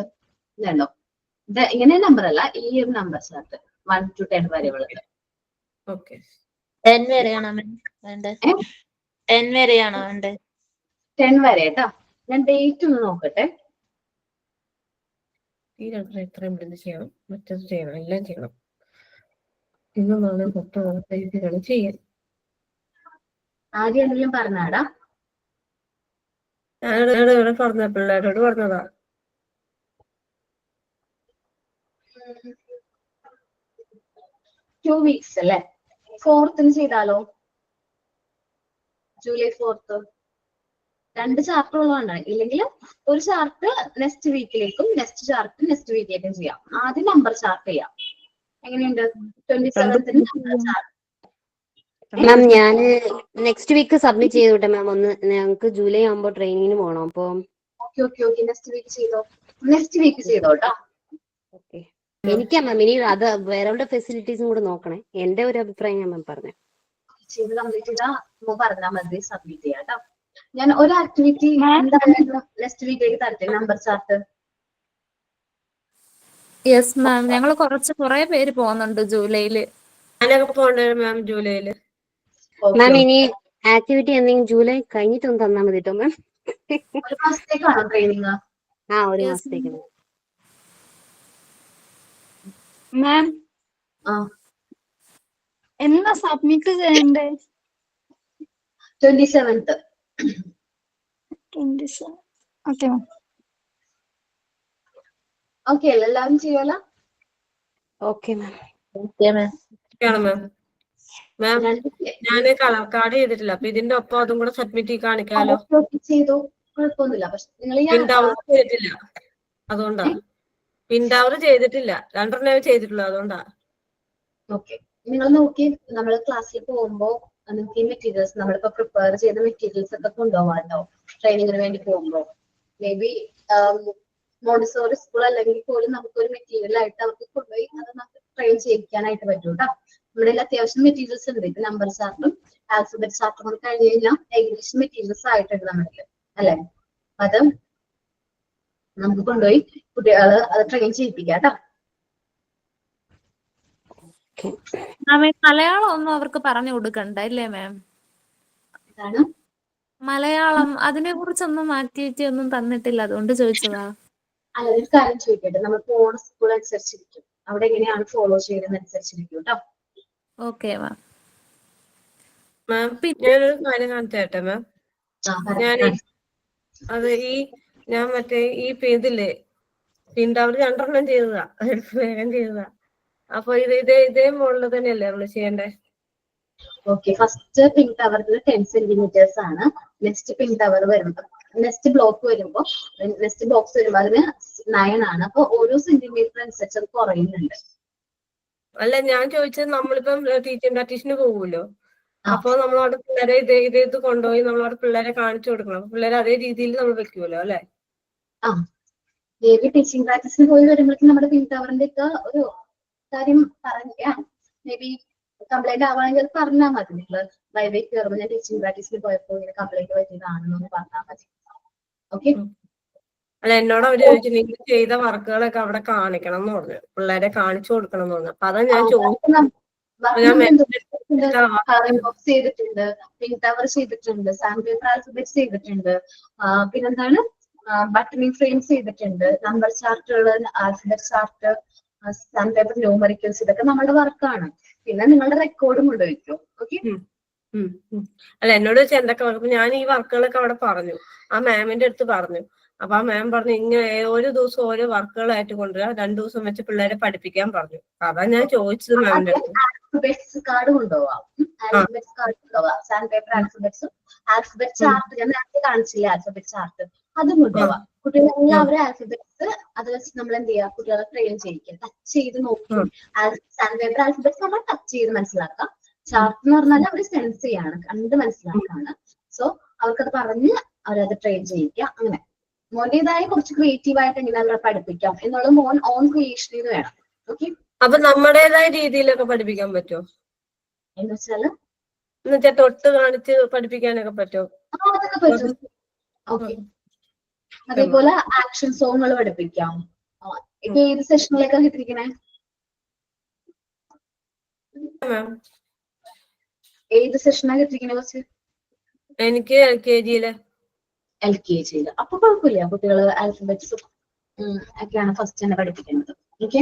ഇതുണ്ടോ, ഇത് ഇങ്ങനെ നമ്പർ അല്ല, ഈ ഒരു നമ്പർ ചാർട്ട് 1 to 10 വരെ ഉള്ളത്. 10 വരെയാണോ വേണ്ടത്? 10 വരെയാണോ വേണ്ടത്? 10 വരെ കേട്ടോ. ഞാൻ ഡേറ്റ് ഒന്ന് നോക്കട്ടെ. ഈ രണ്ടര ഇത്രയും ചെയ്യണം, മറ്റത് ചെയ്യണം, എല്ലാം ചെയ്യണം. ഇന്നാണ് ചെയ്യാൻ. ആദ്യം എന്തെങ്കിലും പറഞ്ഞാടാ? ഞാനിവിടെ പറഞ്ഞ പിള്ളേരോട് പറഞ്ഞതാ. 2 weeks അല്ലേ? 4th ചെയ്താലോ? July 4th. 2 ചാർട്ടർ ഉള്ളതാണ്. ഇല്ലെങ്കിൽ ഒരു ചാർട്ട് നെക്സ്റ്റ് വീക്കിലേക്കും നെക്സ്റ്റ് ചാർട്ട് നെക്സ്റ്റ് വീക്കിലേക്കും ചെയ്യാം. ആദ്യം നമ്പർ ചാർട്ട് ചെയ്യാം. എങ്ങനെയുണ്ട്? 27th number chart. മാം ഞാൻ നെക്സ്റ്റ് വീക്ക് സബ്മിറ്റ് ചെയ്തോട്ടെ മാം? ഒന്ന് ഞങ്ങൾക്ക് ജൂലൈ ആകുമ്പോൾ ട്രെയിനിങ്ങിന് പോകണം. അപ്പൊ ഓക്കെ നെക്സ്റ്റ് വീക്ക് ചെയ്തോട്ടോ. ഓക്കെ. എനിക്കാ മാം ഇനി അത് വേറെ ഫെസിലിറ്റീസും കൂടെ നോക്കണേ. എന്റെ ഒരു അഭിപ്രായം ഞാൻ മാം പറഞ്ഞു. ചെയ്ത് കംപ്ലീറ്റ് ചെയ്താൽ പറഞ്ഞാൽ മതി, സബ്മിറ്റ് ചെയ്യാം കേട്ടോ. ഞാൻ ഒരു ആക്ടിവിറ്റി എന്തായാലും നെക്സ്റ്റ് വീക്കിലേക്ക് തരട്ടെ, നമ്പർ ചാർട്ട്. യെസ് മാം, ഞങ്ങൾ കുറെ പേര് പോകുന്നുണ്ട് ജൂലൈയില്. ഞാനൊക്കെ പോകണ്ടേ മാം ജൂലൈയില്? മാം ഇനി ആക്ടിവിറ്റി എന്തെങ്കിലും ജൂലൈ കഴിഞ്ഞിട്ടൊന്ന് തന്നാൽ മതി കേട്ടോ മാം. ഒരു മാസത്തേക്കാണോ ട്രെയിനിങ്? ഒരു മാസത്തേക്ക് മാം. എന്നാ സബ്മിറ്റ് ചെയ്യണ്ടേ? 27th. Okay ma'am. ഓക്കെ എല്ലാവരും ചെയ്യാലോ? Okay ma'am. Okay ma'am. മാം രണ്ട് ഞാൻ കളർ കാർഡ് ചെയ്തിട്ടില്ല. അപ്പൊ ഇതിന്റെ ഒപ്പം അതും കൂടെ സബ്മിറ്റ് ചെയ്ത് കാണിക്കാലോ. ചെയ്തു, കുഴപ്പമൊന്നുമില്ല. പക്ഷെ നിങ്ങൾ ഈ പിൻ ടവർ ചെയ്തിട്ടില്ല, അതുകൊണ്ടാ. പിൻ ടവർ ചെയ്തിട്ടില്ല, 2 ചെയ്തിട്ടുള്ളൂ, അതുകൊണ്ടാ. ഓക്കെ, നിങ്ങൾ നോക്കി നമ്മൾ ക്ലാസ്സിൽ പോകുമ്പോൾ നിങ്ങൾക്ക് ഈ മെറ്റീരിയൽസ് നമ്മളിപ്പോ പ്രിപ്പയർ ചെയ്ത മെറ്റീരിയൽസ് ഒക്കെ കൊണ്ടുപോകാമല്ലോ ട്രെയിനിങ്ങിന് വേണ്ടി പോകുമ്പോൾ. മേ ബി മോണ്ടിസോറി സ്കൂൾ അല്ലെങ്കിൽ പോലും നമുക്കൊരു മെറ്റീരിയൽ ആയിട്ട് അവർക്ക് കൊണ്ടുപോയി അത് നമുക്ക് ട്രെയിൻ ചെയ്യിക്കാനായിട്ട് പറ്റും കേട്ടോ. നമ്മുടെ കയ്യിൽ അത്യാവശ്യം മെറ്റീരിയൽസ് ഉണ്ട്. ഇപ്പൊ നമ്പർ ചാർട്ടും ആൽഫബറ്റ് ചാർട്ടും കൂടെ കഴിഞ്ഞ് കഴിഞ്ഞാൽ ഏകദേശം മെറ്റീരിയൽസ് ആയിട്ടുണ്ട് നമ്മുടെ അല്ലെ. അത് നമുക്ക് കൊണ്ടുപോയി കുട്ടികള് അത് ട്രെയിൻ ചെയ്യിപ്പിക്കാം കേട്ടോ. മലയാളം ഒന്നും അവർക്ക് പറഞ്ഞു കൊടുക്കണ്ട അല്ലേ മാം? എന്താണ് മലയാളം അതിനെ കുറിച്ചൊന്നും ആക്ടിവിറ്റി ഒന്നും തന്നിട്ടില്ല, അതുകൊണ്ട് ചോദിച്ചതാ. അല്ല, ഒരു കാര്യം ചോദിക്കട്ടെ, നമ്മൾ പോണ സ്കൂൾ അനുസരിച്ചിരിക്കും, അവിടെ എങ്ങനെയാണ് ഫോളോ ചെയ്യുന്നത് അനുസരിച്ചിരിക്കും കേട്ടോ. Okay ma'am. മാം ഞാനൊരു കാര്യം കാണിച്ചേട്ടെ മാം. ഞാൻ അത് ഞാൻ മറ്റേ ഈ ഇതില്ലേ പിൻ ടവർ 2 ചെയ്തതാ, വേഗം ചെയ്തതാ. അപ്പൊ ഇതേ മോളിൽ തന്നെയല്ലേ നമ്മള് ചെയ്യണ്ടേ? ഓക്കെ, ഫസ്റ്റ് പിൻ ടവറിൽ 10 സെന്റിമീറ്റേഴ്സ് ആണ്. നെക്സ്റ്റ് പിൻ ടവർ വരുമ്പോൾ നെക്സ്റ്റ് ബ്ലോക്ക് വരുമ്പോൾ അതിന് 9 ആണ്. അപ്പൊ ഓരോ സെന്റിമീറ്റർ അനുസരിച്ച് അത് കുറയുന്നുണ്ട്. അല്ല, ഞാൻ ചോദിച്ചത് നമ്മളിപ്പം ടീച്ചിങ് പ്രാക്ടീസിന് പോകുമല്ലോ, അപ്പൊ നമ്മളവിടെ പിള്ളേരെ ഇത് കൊണ്ടുപോയി നമ്മളവിടെ പിള്ളേരെ കാണിച്ചു കൊടുക്കണം. അപ്പൊ പിള്ളേരെ അതേ രീതിയിൽ നമ്മൾ വെക്കുമല്ലോ അല്ലെ? മേ ബി ടീച്ചിങ് പ്രാക്ടീസിന് പോയി വരുമ്പോഴേക്കും നമ്മുടെ പിൻ ടവറിന്റെ ഒക്കെ ഒരു കാര്യം പറയാം. മേ ബി കംപ്ലൈന്റ് ആവുകയാണെങ്കിൽ അത് പറഞ്ഞാൽ മതി. നിങ്ങൾ ലൈബ്രറി കയറുമ്പോൾ ഞാൻ ടീച്ചിങ് പ്രാക്ടീസിന് പോയപ്പോൾ ഇങ്ങനെ കംപ്ലൈന്റ് പറ്റിയതാണെന്ന് പറഞ്ഞാൽ മതി. ഓക്കെ. അല്ല, എന്നോട് അവര് ചോദിച്ചു നിങ്ങൾ ചെയ്ത വർക്കുകളൊക്കെ അവിടെ കാണിക്കണം എന്ന് പറഞ്ഞു, പിള്ളേരെ കാണിച്ചു കൊടുക്കണം എന്ന് പറഞ്ഞു. അപ്പൊ അതാ ഞാൻ ചോദിച്ചത്. ചെയ്തിട്ടുണ്ട്, പിൻ ടവർ ചെയ്തിട്ടുണ്ട്, സാൻഡ് പേപ്പർ ആൽഫബറ്റ്സ് ചെയ്തിട്ടുണ്ട്, പിന്നെന്താണ് ബട്ടണിങ് ഫ്രെയിംസ് ചെയ്തിട്ടുണ്ട്, നമ്പർ ചാർട്ടുകൾ, alphabet chart, sand paper numericals, ഇതൊക്കെ നമ്മുടെ വർക്കാണ്. പിന്നെ നിങ്ങളുടെ റെക്കോർഡും കൊണ്ടുവയ്ക്കും. ഓക്കെ. അല്ല, എന്നോട് വെച്ചാൽ എന്തൊക്കെ വർക്ക്, ഞാൻ ഈ വർക്കുകളൊക്കെ അവിടെ പറഞ്ഞു, ആ മാമിന്റെ അടുത്ത് പറഞ്ഞു. അപ്പൊ ആ മാം പറഞ്ഞു ഇങ്ങനെ ഒരു ദിവസം ഓരോ വർക്കുകളായിട്ട് കൊണ്ടുവരാം, 2 ദിവസം വെച്ച് പിള്ളേരെ പഠിപ്പിക്കാൻ പറഞ്ഞു. അതാ ഞാൻ ചോദിച്ചത് മാമിന്റെ അടുത്ത്. ആൽഫബറ്റ്സ് കാർഡ് കൊണ്ടുപോവാം, ആൽഫബറ്റ്സ് കാർഡ് കൊണ്ടുപോവാം, സാൻഡ് പേപ്പർ ആൽഫബറ്റ്സും ആൽഫബറ്റ് ചാർട്ട് ഞാൻ നേരത്തെ കാണിച്ചില്ലേ ആൽഫബറ്റ് ചാർട്ട്, അതും കൊണ്ടുപോവാം. കുട്ടികളെല്ലാവരും ആൽഫബറ്റ്സ് അത് വെച്ച് നമ്മൾ എന്ത് ചെയ്യാം, കുട്ടികളെ ട്രെയിൻ ചെയ്യിക്കാം. ടച്ച് ചെയ്ത് നോക്കി സാൻഡ് പേപ്പർ ആൽഫബറ്റ്സ് നമ്മൾ ടച്ച് ചെയ്ത് മനസ്സിലാക്കാം. ചാർട്ട് എന്ന് പറഞ്ഞാൽ അവർ സെൻസ് ചെയ്യാണ്, കണ്ട് മനസ്സിലാക്കാണ്. സോ അവർക്കത് പറഞ്ഞ് അവരത് ട്രെയിൻ ചെയ്യിക്കാം. അങ്ങനെ മോന്റേതായ കുറച്ച് ക്രിയേറ്റീവ് ആയിട്ട് എങ്ങനെ അവരെ പഠിപ്പിക്കാം എന്നുള്ളത് മോൻ ഓൺ ക്രിയേഷനിൽ വേണം. ഓക്കെ. അപ്പൊ നമ്മുടേതായ രീതിയിലൊക്കെ പഠിപ്പിക്കാൻ പറ്റുമോ? എന്ന് വെച്ചാല് തൊട്ട് കാണിച്ച് പഠിപ്പിക്കാനൊക്കെ പറ്റുമോ? അതൊക്കെ പറ്റും. ഓക്കെ. അതേപോലെ ആക്ഷൻ സോങ്ങുകൾ പഠിപ്പിക്കാം. ഇപ്പൊ ഏത് സെഷനിലേക്കാണ് കിട്ടിയിരിക്കണേ? ഏത് സെഷനാണ് കിട്ടിയിരിക്കണേ? കുറച്ച് എനിക്ക് LKG-യില്. LKG-യില്. അപ്പൊ കുഴപ്പമില്ല, കുട്ടികൾ ആൽഫബറ്റ്സും ഒക്കെയാണ് ഫസ്റ്റ് തന്നെ പഠിപ്പിക്കുന്നത്. ഓക്കെ.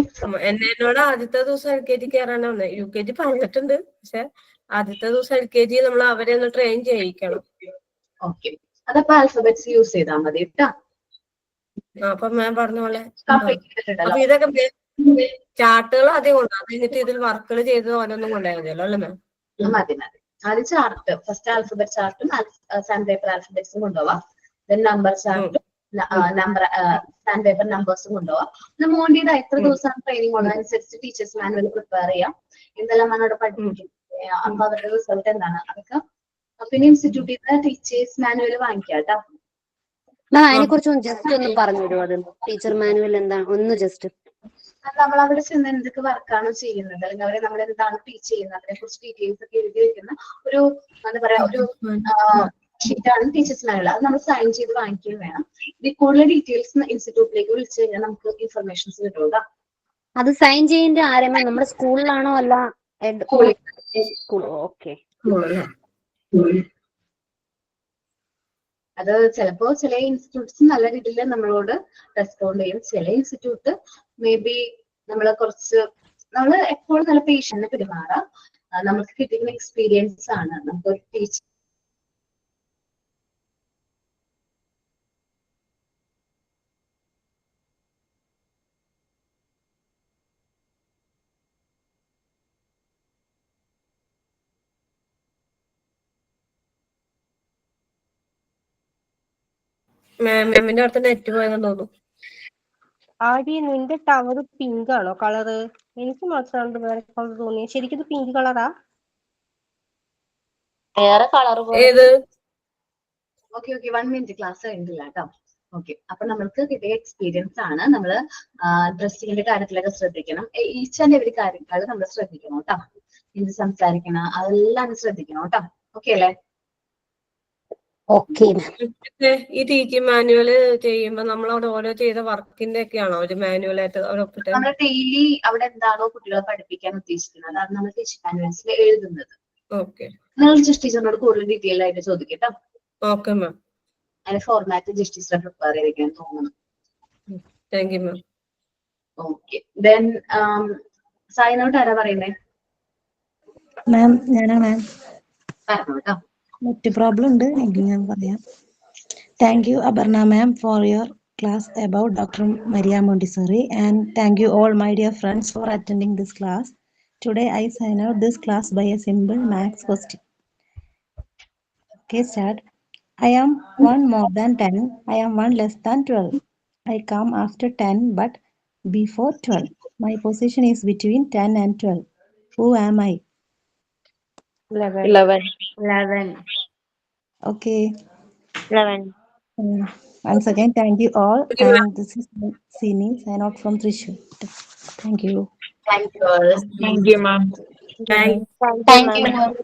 എന്നോട് ആദ്യത്തെ ദിവസം LKG കയറാനാ വന്നത്. UKG പറഞ്ഞിട്ടുണ്ട്, പക്ഷെ ആദ്യത്തെ ദിവസം LKG നമ്മൾ അവരെ ഒന്ന് ട്രെയിൻ ചെയ്യിക്കണം. ഓക്കെ, അതപ്പോ ആൽഫബറ്റ്സ് യൂസ് ചെയ്താൽ മതി കേട്ടോ. അപ്പൊ മാം പറഞ്ഞ പോലെ അപ്പൊ ഇതൊക്കെ ചാർട്ടുകൾ ആദ്യം കൊണ്ടുപോകും, അത് കഴിഞ്ഞിട്ട് ഇതിൽ വർക്കുകൾ ചെയ്ത് ഓരോന്നും കൊണ്ടുപോയാൽ മതിയല്ലോ അല്ലേ മാം? മതി. ആദ്യം ചാർട്ട്, ഫസ്റ്റ് ആൽഫബറ്റ് ചാർട്ടും സാൻഡ് പേപ്പർ ആൽഫബറ്റ്സും കൊണ്ടുപോവാം. നമ്പർ ചാർട്ടും സാൻഡ് പേപ്പർ നമ്പേഴ്സും കൊണ്ടുപോവാം. പിന്നെ മോണ്ടിയുടെ എത്ര ദിവസമാണ് ട്രെയിനിങ് ഉള്ളത് അനുസരിച്ച് ടീച്ചേഴ്സ് മാനുവൽ പ്രിപ്പയർ ചെയ്യാം. എന്തെല്ലാം അവിടെ പഠിപ്പിക്കും, അപ്പൊ അവരുടെ റിസൾട്ട് എന്താണ് അതൊക്കെ. പിന്നെ ഇൻസ്റ്റിറ്റ്യൂട്ടിൽ നിന്ന് ടീച്ചേഴ്സ് മാനുവൽ വാങ്ങിക്കാം കേട്ടോ. അതിനെ കുറിച്ച് ജസ്റ്റ് ഒന്ന് പറഞ്ഞു തരുമോ? അത് ടീച്ചർ മാനുവൽ എന്താണ് ഒന്ന് ജസ്റ്റ്. നമ്മൾ അവിടെ ചെന്ന് എന്തൊക്കെ വർക്കാണോ ചെയ്യുന്നത്, അല്ലെങ്കിൽ അവരെ നമ്മൾ എന്താണ് ടീച്ച് ചെയ്യുന്നത്, അതിനെ കുറിച്ച് ഡീറ്റെയിൽസ് ഒക്കെ എഴുതി വെക്കുന്ന ഒരു എന്താ പറയാ ഒരു ഷീറ്റാണ് ടീച്ചേഴ്സ് മാനുവൽ. അത് നമ്മൾ സൈൻ ചെയ്ത് വാങ്ങിക്കുകയും വേണം. ഇതിൽ കൂടുതൽ ഡീറ്റെയിൽസ് ഇൻസ്റ്റിറ്റ്യൂട്ടിലേക്ക് വിളിച്ചു കഴിഞ്ഞാൽ നമുക്ക് ഇൻഫർമേഷൻസ് കിട്ടുക. അത് സൈൻ ചെയ്യേണ്ട ആരമേ നമ്മുടെ സ്കൂളിലാണോ അല്ല സ്കൂൾ? ഓക്കെ. അത് ചിലപ്പോ ചില ഇൻസ്റ്റിറ്റ്യൂട്ട്സ് നല്ല രീതിയിൽ നമ്മളോട് റെസ്പോണ്ട് ചെയ്യും. ചില ഇൻസ്റ്റിറ്റ്യൂട്ട് മേ ബി നമ്മൾ എപ്പോഴും നല്ല പേഷ്യന്റ് പെരുമാറാം. നമുക്ക് കിട്ടിയ എക്സ്പീരിയൻസ് ആണ് നമുക്ക് ടീച്ചർ മാമിന്റെ അടുത്ത് നെറ്റ് പോയെന്ന് തോന്നുന്നു. ആടി നിന്റെ ടവർ പിങ്ക് ആണോ കളറ്? എനിക്ക് മാത്രമാണ് വേറെ കളർ തോന്നി. ശരിക്കും ഇത് പിങ്ക് കളറാ? വേറെ കളർ ഏത്? ഓക്കെ 1 മിനിറ്റ്, ക്ലാസ് കഴിഞ്ഞില്ല കേട്ടോ. ഓക്കെ, അപ്പൊ നമ്മൾക്ക് കിട്ടിയ എക്സ്പീരിയൻസ് ആണ്. നമ്മള് ഡ്രസ്സിങ്ങിന്റെ കാര്യത്തിലൊക്കെ ശ്രദ്ധിക്കണം. ഈച്ച് ആൻഡ് എവരി കാര്യങ്ങൾ നമ്മൾ ശ്രദ്ധിക്കണം കേട്ടോ. എന്ത് സംസാരിക്കണം അതെല്ലാം ശ്രദ്ധിക്കണം കേട്ടോ. ഓക്കെ അല്ലേ? ഓക്കെ. ഈ ടീച്ചിങ് മാനുവല് ചെയ്യുമ്പോ നമ്മളവിടെ ഓരോ ചെയ്ത വർക്കിന്റെ ഒക്കെയാണോ ഒരു മാനുവലായിട്ട് ഒപ്പിട്ട്? നമ്മൾ ഡെയിലി അവിടെ എന്താണോ കുട്ടികളെ പഠിപ്പിക്കാൻ ഉദ്ദേശിക്കുന്നത് അതാണ് നമ്മൾ ടീച്ചിങ് മാനുവൽസിൽ എഴുതുന്നത്. ഓക്കെ, നിങ്ങൾ ജസ്റ്റ് ടീച്ചറിനോട് കൂടുതൽ ഡീറ്റെയിൽ ആയിട്ട് ചോദിക്കട്ടോ. Okay ma'am. അതിന്റെ ഫോർമാറ്റ് ജസ്റ്റ് ടീച്ചറെ പ്രിപ്പയർ ചെയ്തിരിക്കാൻ തോന്നുന്നു. Thank you ma'am. Okay, then സൈനോട്ട് ആരാ പറയുന്നേ? മാം ഞാനാ മാം. പറഞ്ഞോ കേട്ടോ. നെറ്റ് പ്രോബ്ലം ഉണ്ട് എങ്കിൽ ഞാൻ പറയാം. Thank you Aparna ma'am for your class about Dr. Maria Montessori, and thank you all my dear friends for attending this class. Today I sign out this class by a simple maths question. Okay, start. I am 1 more than 10. I am 1 less than 12. I come after 10 but before 12. My position is between 10 and 12. Who am I? 11. Okay. 11. Once again, thank you all. And this is Sini, sign out from Thrissur. Thank you. Thank you all. Thank you, ma'am. Thank you, ma'am.